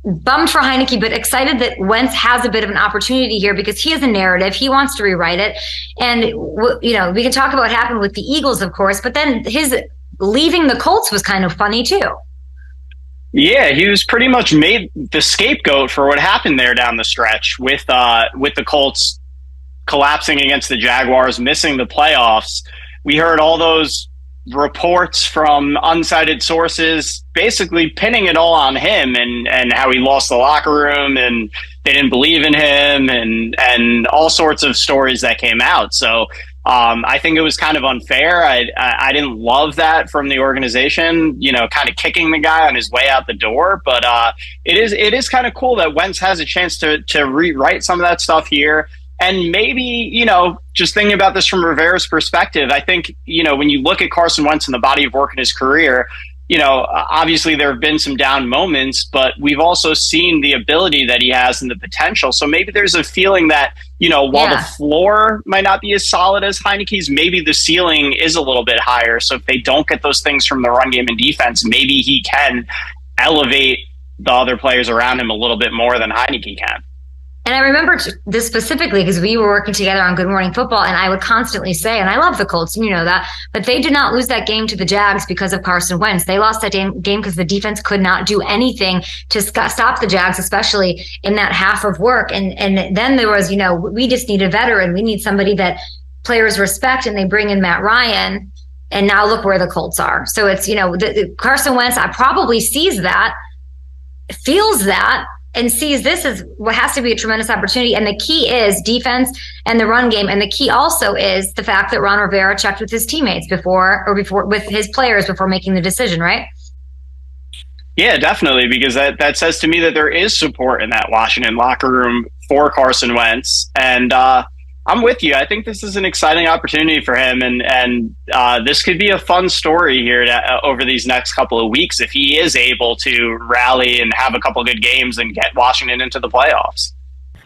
Bummed for Heinicke, but excited that Wentz has a bit of an opportunity here because he has a narrative. He wants to rewrite it. And, we can talk about what happened with the Eagles, of course, but then his leaving the Colts was kind of funny too. Yeah, he was pretty much made the scapegoat for what happened there down the stretch with the Colts collapsing against the Jaguars, missing the playoffs. We heard all those reports from unsighted sources basically pinning it all on him and how he lost the locker room and they didn't believe in him and all sorts of stories that came out. So I think it was kind of unfair. I didn't love that from the organization, kind of kicking the guy on his way out the door. But it is kind of cool that Wentz has a chance to rewrite some of that stuff here. And maybe, just thinking about this from Rivera's perspective, I think, when you look at Carson Wentz and the body of work in his career, obviously there have been some down moments, but we've also seen the ability that he has and the potential. So maybe there's a feeling that, while the floor might not be as solid as Heinicke's, maybe the ceiling is a little bit higher. So if they don't get those things from the run game and defense, maybe he can elevate the other players around him a little bit more than Heinicke can. And I remember this specifically because we were working together on Good Morning Football, and I would constantly say, and I love the Colts, you know that, but they did not lose that game to the Jags because of Carson Wentz. They lost that game because the defense could not do anything to stop the Jags, especially in that half of work. And then there was, we just need a veteran. We need somebody that players respect, and they bring in Matt Ryan. And now look where the Colts are. So it's, Carson Wentz probably sees that, feels that, and sees this as what has to be a tremendous opportunity. And the key is defense and the run game. And the key also is the fact that Ron Rivera checked with his teammates before with his players before making the decision, right? Yeah, definitely, because that says to me that there is support in that Washington locker room for Carson Wentz. And I'm with you. I think this is an exciting opportunity for him, and this could be a fun story here over these next couple of weeks if he is able to rally and have a couple of good games and get Washington into the playoffs.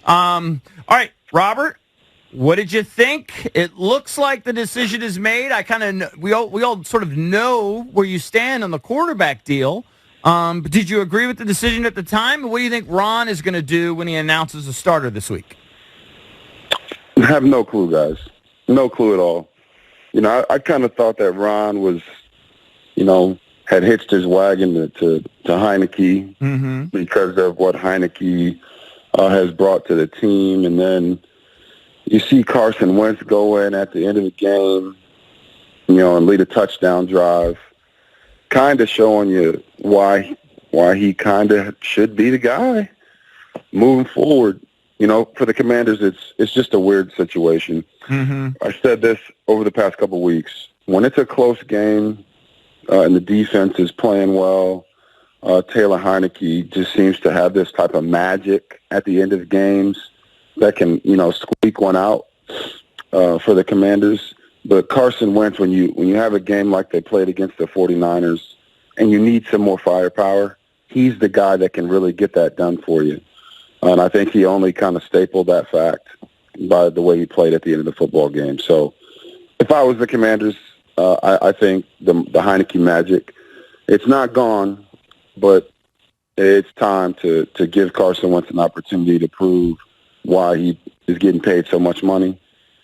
All right, Robert, what did you think? It looks like the decision is made. We all sort of know where you stand on the quarterback deal. But did you agree with the decision at the time? What do you think Ron is going to do when he announces a starter this week? I have no clue, guys. No clue at all. I kind of thought that Ron was had hitched his wagon to Heinicke because of what Heinicke has brought to the team. And then you see Carson Wentz go in at the end of the game, and lead a touchdown drive, kind of showing you why he kind of should be the guy moving forward. For the Commanders, it's just a weird situation. I said this over the past couple of weeks. When it's a close game and the defense is playing well, Taylor Heinicke just seems to have this type of magic at the end of the games that can, squeak one out for the Commanders. But Carson Wentz, when you have a game like they played against the 49ers and you need some more firepower, he's the guy that can really get that done for you. And I think he only kind of stapled that fact by the way he played at the end of the football game. So if I was the Commanders, I think the Heinicke magic, it's not gone, but it's time to give Carson Wentz an opportunity to prove why he is getting paid so much money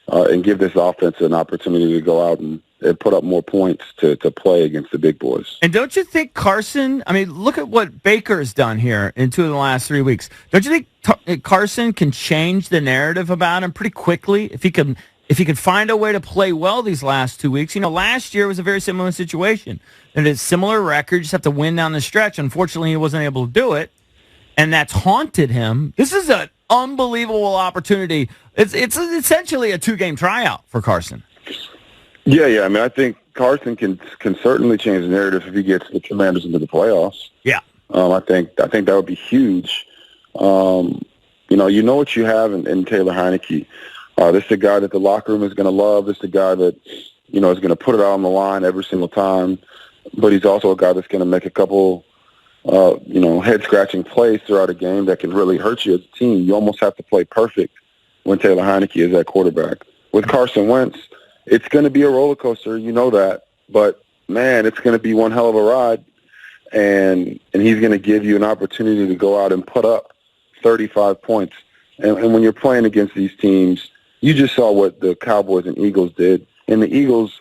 and give this offense an opportunity to go out and put up more points to play against the big boys. And don't you think Carson, look at what Baker's done here in 2 of the last 3 weeks. Don't you think Carson can change the narrative about him pretty quickly if he can find a way to play well these last 2 weeks? Last year was a very similar situation. And it's similar record, just have to win down the stretch. Unfortunately, he wasn't able to do it, and that's haunted him. This is an unbelievable opportunity. It's essentially a 2-game tryout for Carson. Yeah. I think Carson can certainly change the narrative if he gets the Commanders into the playoffs. Yeah. I think that would be huge. You know what you have in Taylor Heinicke. This is a guy that the locker room is going to love. This is a guy that, is going to put it out on the line every single time. But he's also a guy that's going to make a couple, head-scratching plays throughout a game that can really hurt you as a team. You almost have to play perfect when Taylor Heinicke is at quarterback. With Carson Wentz, it's going to be a roller coaster. You know that. But, man, it's going to be one hell of a ride. And he's going to give you an opportunity to go out and put up 35 points. And when you're playing against these teams, you just saw what the Cowboys and Eagles did. And the Eagles,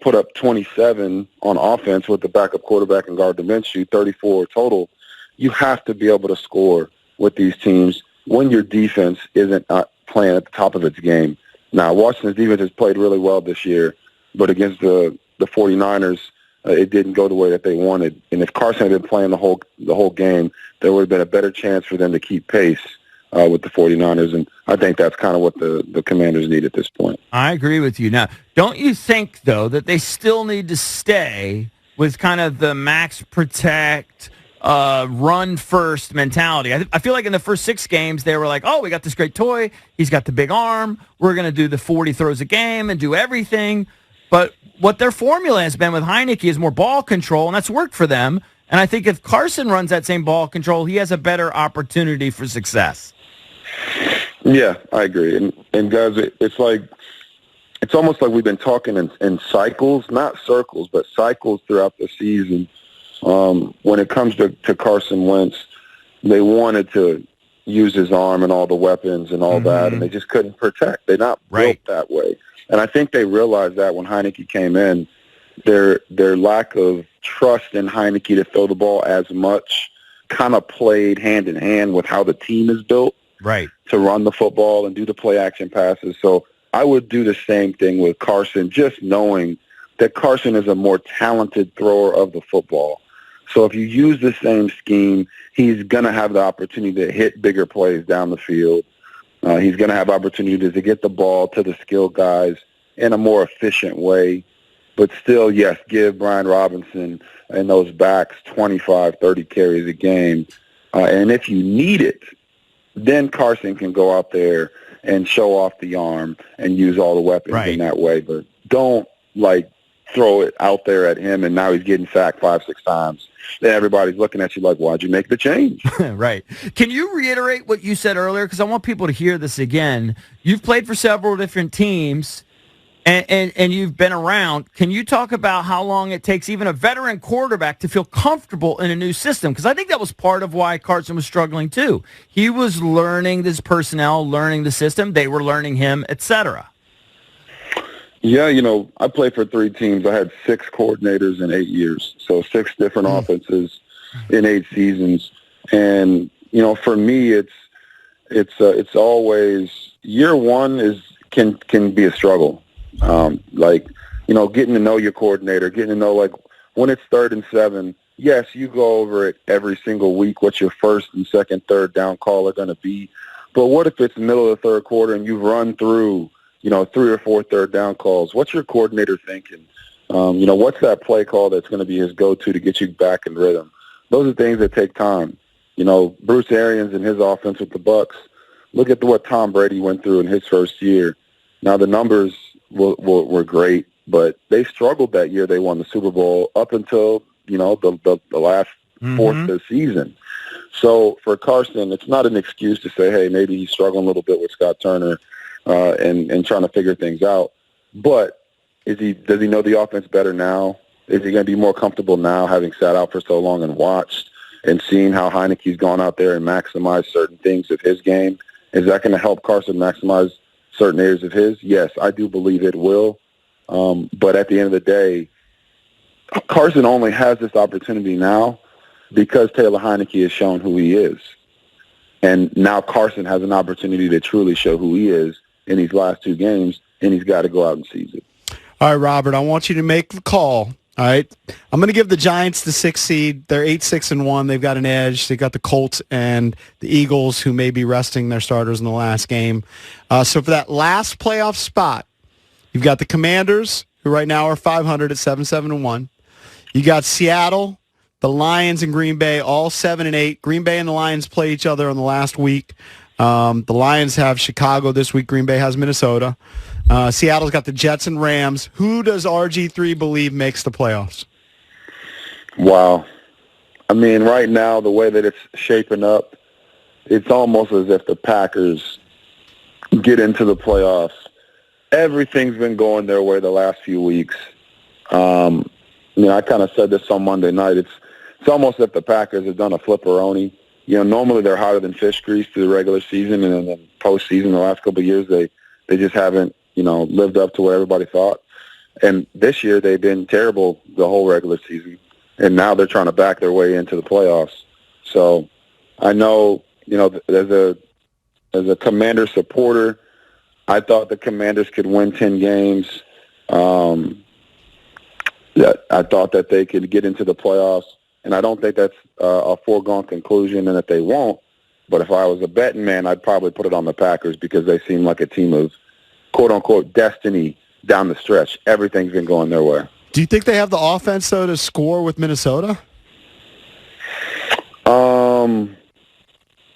put up 27 on offense with the backup quarterback and Gardner Minshew, 34 total. You have to be able to score with these teams when your defense isn't playing at the top of its game. Now, Washington's defense has played really well this year, but against the 49ers, it didn't go the way that they wanted. And if Carson had been playing the whole game, there would have been a better chance for them to keep pace with the 49ers, and I think that's kind of what the Commanders need at this point. I agree with you. Now, don't you think, though, that they still need to stay with kind of the max protect, run-first mentality? I feel like in the first 6 games, they were like, oh, we got this great toy. He's got the big arm. We're going to do the 40 throws a game and do everything. But what their formula has been with Heinicke is more ball control, and that's worked for them. And I think if Carson runs that same ball control, he has a better opportunity for success. Yeah, I agree. And guys, it's almost like we've been talking in cycles, not circles, but cycles throughout the season. When it comes to Carson Wentz, they wanted to use his arm and all the weapons and all that, and they just couldn't protect. They're not built that way. And I think they realized that when Heinicke came in, their lack of trust in Heinicke to throw the ball as much kind of played hand in hand with how the team is built. Right. To run the football and do the play action passes. So I would do the same thing with Carson, just knowing that Carson is a more talented thrower of the football. So if you use the same scheme, he's going to have the opportunity to hit bigger plays down the field. He's going to have opportunities to get the ball to the skilled guys in a more efficient way. But still, yes, give Brian Robinson and those backs 25, 30 carries a game. And if you need it, then Carson can go out there and show off the arm and use all the weapons in that way. But don't, throw it out there at him, and now he's getting sacked 5-6 times. Then everybody's looking at you like, why'd you make the change? Right. Can you reiterate what you said earlier? Because I want people to hear this again. You've played for several different teams, and you've been around. Can you talk about how long it takes even a veteran quarterback to feel comfortable in a new system? Because I think that was part of why Carson was struggling too. He was learning this personnel, learning the system. They were learning him, etc. Yeah, I played for 3 teams. I had 6 coordinators in 8 years, so 6 different offenses in 8 seasons. And for me, it's always year one can be a struggle. Getting to know your coordinator, getting to know when it's 3rd and 7. Yes, you go over it every single week. What your first and second, third down call are going to be. But what if it's middle of the third quarter and you've run through 3 or 4 third down calls? What's your coordinator thinking? What's that play call that's going to be his go-to to get you back in rhythm? Those are things that take time. Bruce Arians and his offense with the Bucs. Look at what Tom Brady went through in his first year. Now the numbers were great, but they struggled that year. They won the Super Bowl up until the last fourth of the season. So for Carson, it's not an excuse to say, hey, maybe he's struggling a little bit with Scott Turner and trying to figure things out. But does he know the offense better now? Is he going to be more comfortable now, having sat out for so long and watched and seeing how Heinicke's gone out there and maximized certain things of his game? Is that going to help Carson maximize certain areas of his? Yes, I do believe it will. But at the end of the day, Carson only has this opportunity now because Taylor Heinicke has shown who he is. And now Carson has an opportunity to truly show who he is in these last 2 games, and he's got to go out and seize it. All right, Robert, I want you to make the call. All right. I'm going to give the Giants the 6th seed. They're 8-6-1. They've got an edge. They've got the Colts and the Eagles, who may be resting their starters in the last game. So for that last playoff spot, you've got the Commanders, who right now are 500 at 7-7-1. You got Seattle, the Lions, and Green Bay, all 7-8. Green Bay and the Lions play each other in the last week. The Lions have Chicago this week. Green Bay has Minnesota. Seattle's got the Jets and Rams. Who does RG3 believe makes the playoffs? Wow. I mean, right now, the way that it's shaping up, it's almost as if the Packers get into the playoffs. Everything's been going their way the last few weeks. I kind of said this on Monday night. It's almost as if the Packers have done a flipperoni. Normally they're hotter than fish grease through the regular season, and then postseason the last couple of years they just haven't lived up to what everybody thought. And this year they've been terrible the whole regular season, and now they're trying to back their way into the playoffs. So I know as a Commander supporter, I thought the Commanders could win 10 games. I thought that they could get into the playoffs. And I don't think that's a foregone conclusion and that they won't. But if I was a betting man, I'd probably put it on the Packers because they seem like a team of, quote-unquote, destiny down the stretch. Everything's been going their way. Do you think they have the offense, though, to score with Minnesota?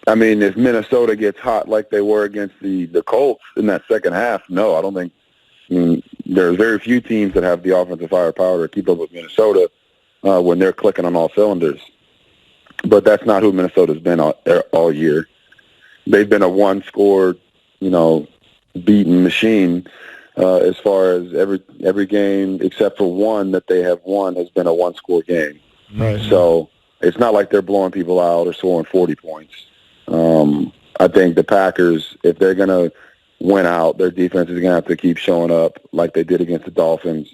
I mean, if Minnesota gets hot like they were against the Colts in that second half, no, I don't think. There's very few teams that have the offensive firepower to keep up with Minnesota when they're clicking on all cylinders. But that's not who Minnesota's been all year. They've been a one-score, beaten machine as far as every game except for one that they have won has been a one-score game. Right. So it's not like they're blowing people out or scoring 40 points. I think the Packers, if they're going to win out, their defense is going to have to keep showing up like they did against the Dolphins.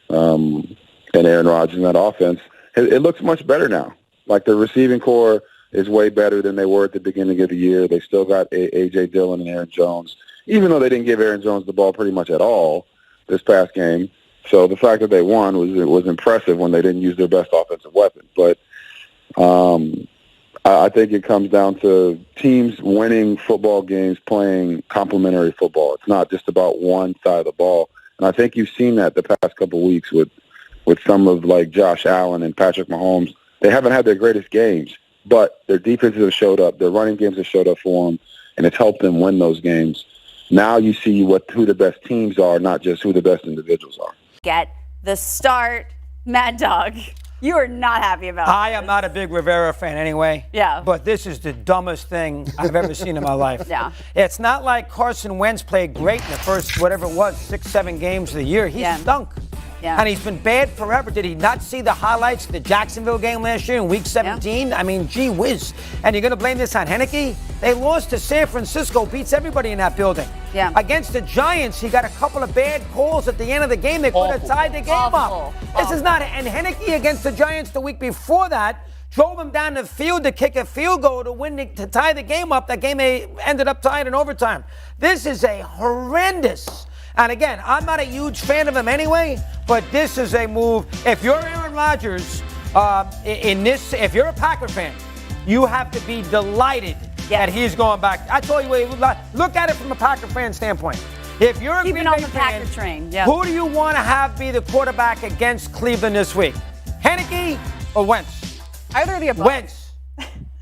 And Aaron Rodgers in that offense, it looks much better now. Like the receiving core is way better than they were at the beginning of the year. They still got A.J. Dillon and Aaron Jones, even though they didn't give Aaron Jones the ball pretty much at all this past game. So the fact that they won was impressive when they didn't use their best offensive weapon. But I think it comes down to teams winning football games, playing complementary football. It's not just about one side of the ball. And I think you've seen that the past couple of weeks with some of like Josh Allen and Patrick Mahomes. They haven't had their greatest games, but their defenses have showed up. Their running games have showed up for them, and it's helped them win those games. Now you see who the best teams are, not just who the best individuals are. Get the start, Mad Dog. You are not happy about I am not a big Rivera fan anyway. Yeah. But this is the dumbest thing I've ever seen in my life. Yeah. It's not like Carson Wentz played great in the first, whatever it was, 6-7 games of the year. He stunk. Yeah. And he's been bad forever. Did he not see the highlights of the Jacksonville game last year in Week 17? Yeah. I mean, gee whiz. And you're going to blame this on Heinicke? They lost to San Francisco, beats everybody in that building. Yeah. Against the Giants, he got a couple of bad calls at the end of the game that could have tied the game up. This is not. And Heinicke against the Giants the week before that drove him down the field to kick a field goal to tie the game up. That game ended up tied in overtime. This is a horrendous. And again, I'm not a huge fan of him anyway, but this is a move. If you're Aaron Rodgers, if you're a Packer fan, you have to be delighted that he's going back. I told you, look at it from a Packer fan standpoint. If you're a Green Bay fan, who do you want to have be the quarterback against Cleveland this week? Heinicke or Wentz? Either of the above. Wentz.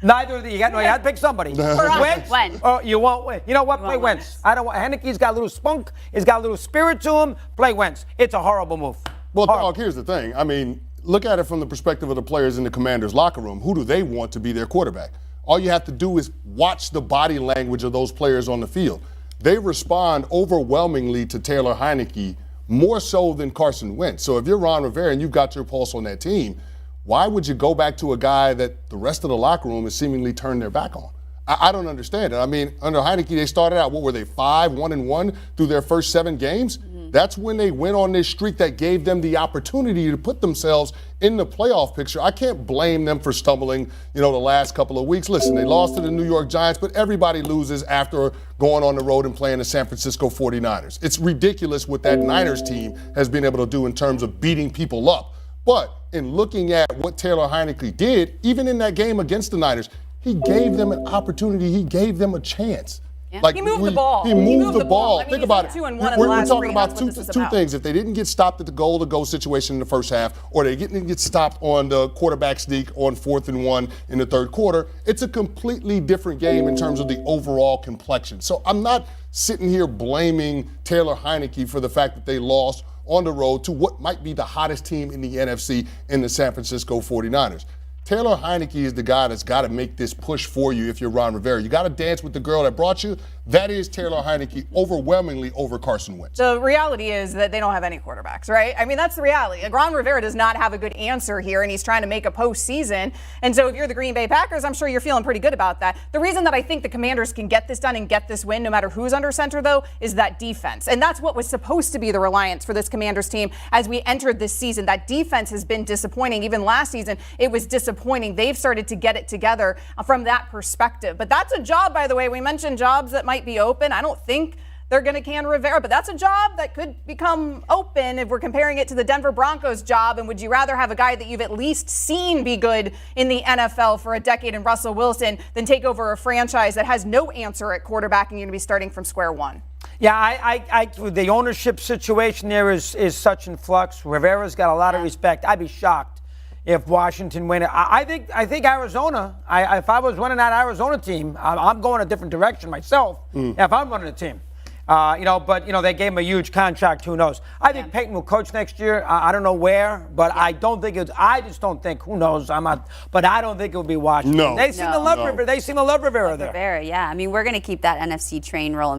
Neither of the. You had to pick somebody. Wentz. Oh, you won't win. You know what? Play Wentz. I don't want. Heinicke's got a little spunk. He's got a little spirit to him. Play Wentz. It's a horrible move. Well, Dog, here's the thing. I mean, look at it from the perspective of the players in the Commanders' locker room. Who do they want to be their quarterback? All you have to do is watch the body language of those players on the field. They respond overwhelmingly to Taylor Heinicke, more so than Carson Wentz. So if you're Ron Rivera and you've got your pulse on that team, why would you go back to a guy that the rest of the locker room has seemingly turned their back on? I don't understand it. I mean, under Heinicke, they started out, 1-1 through their first 7 games? Mm-hmm. That's when they went on this streak that gave them the opportunity to put themselves in the playoff picture. I can't blame them for stumbling, the last couple of weeks. Listen, they lost to the New York Giants, but everybody loses after going on the road and playing the San Francisco 49ers. It's ridiculous what that Niners team has been able to do in terms of beating people up. But in looking at what Taylor Heinicke did, even in that game against the Niners, he gave them an opportunity. He gave them a chance. Yeah. He moved the ball. He moved the ball. I mean, Think about it. 2-1 We're talking about two things. If they didn't get stopped at the goal-to-go situation in the first half, or they didn't get stopped on the quarterback sneak on 4th and 1 in the third quarter, it's a completely different game in terms of the overall complexion. So I'm not sitting here blaming Taylor Heinicke for the fact that they lost on the road to what might be the hottest team in the NFC in the San Francisco 49ers. Taylor Heinicke is the guy that's got to make this push for you if you're Ron Rivera. You got to dance with the girl that brought you. That is Taylor Heinicke overwhelmingly over Carson Wentz. The reality is that they don't have any quarterbacks, right? I mean, that's the reality. Like, Ron Rivera does not have a good answer here, and he's trying to make a postseason. And so if you're the Green Bay Packers, I'm sure you're feeling pretty good about that. The reason that I think the Commanders can get this done and get this win, no matter who's under center, though, is that defense. And that's what was supposed to be the reliance for this Commanders team as we entered this season. That defense has been disappointing. Even last season, it was disappointing. They've started to get it together from that perspective. But that's a job, by the way. We mentioned jobs that might be open. I don't think they're going to can Rivera, but that's a job that could become open if we're comparing it to the Denver Broncos job. And would you rather have a guy that you've at least seen be good in the NFL for a decade in Russell Wilson than take over a franchise that has no answer at quarterback and you're going to be starting from square one? Yeah, the ownership situation there is such in flux. Rivera's got a lot of respect. I'd be shocked if Washington win it. I think Arizona, if I was running that Arizona team, I'm going a different direction myself if I'm running a team. But they gave him a huge contract. Who knows? I think Peyton will coach next year. I don't know where, but I don't think it's. I just don't think. Who knows? I'm not. But I don't think it will be Washington. No. They seem to love Rivera. They seem to love Rivera there. Rivera, yeah. I mean, we're going to keep that NFC train rolling.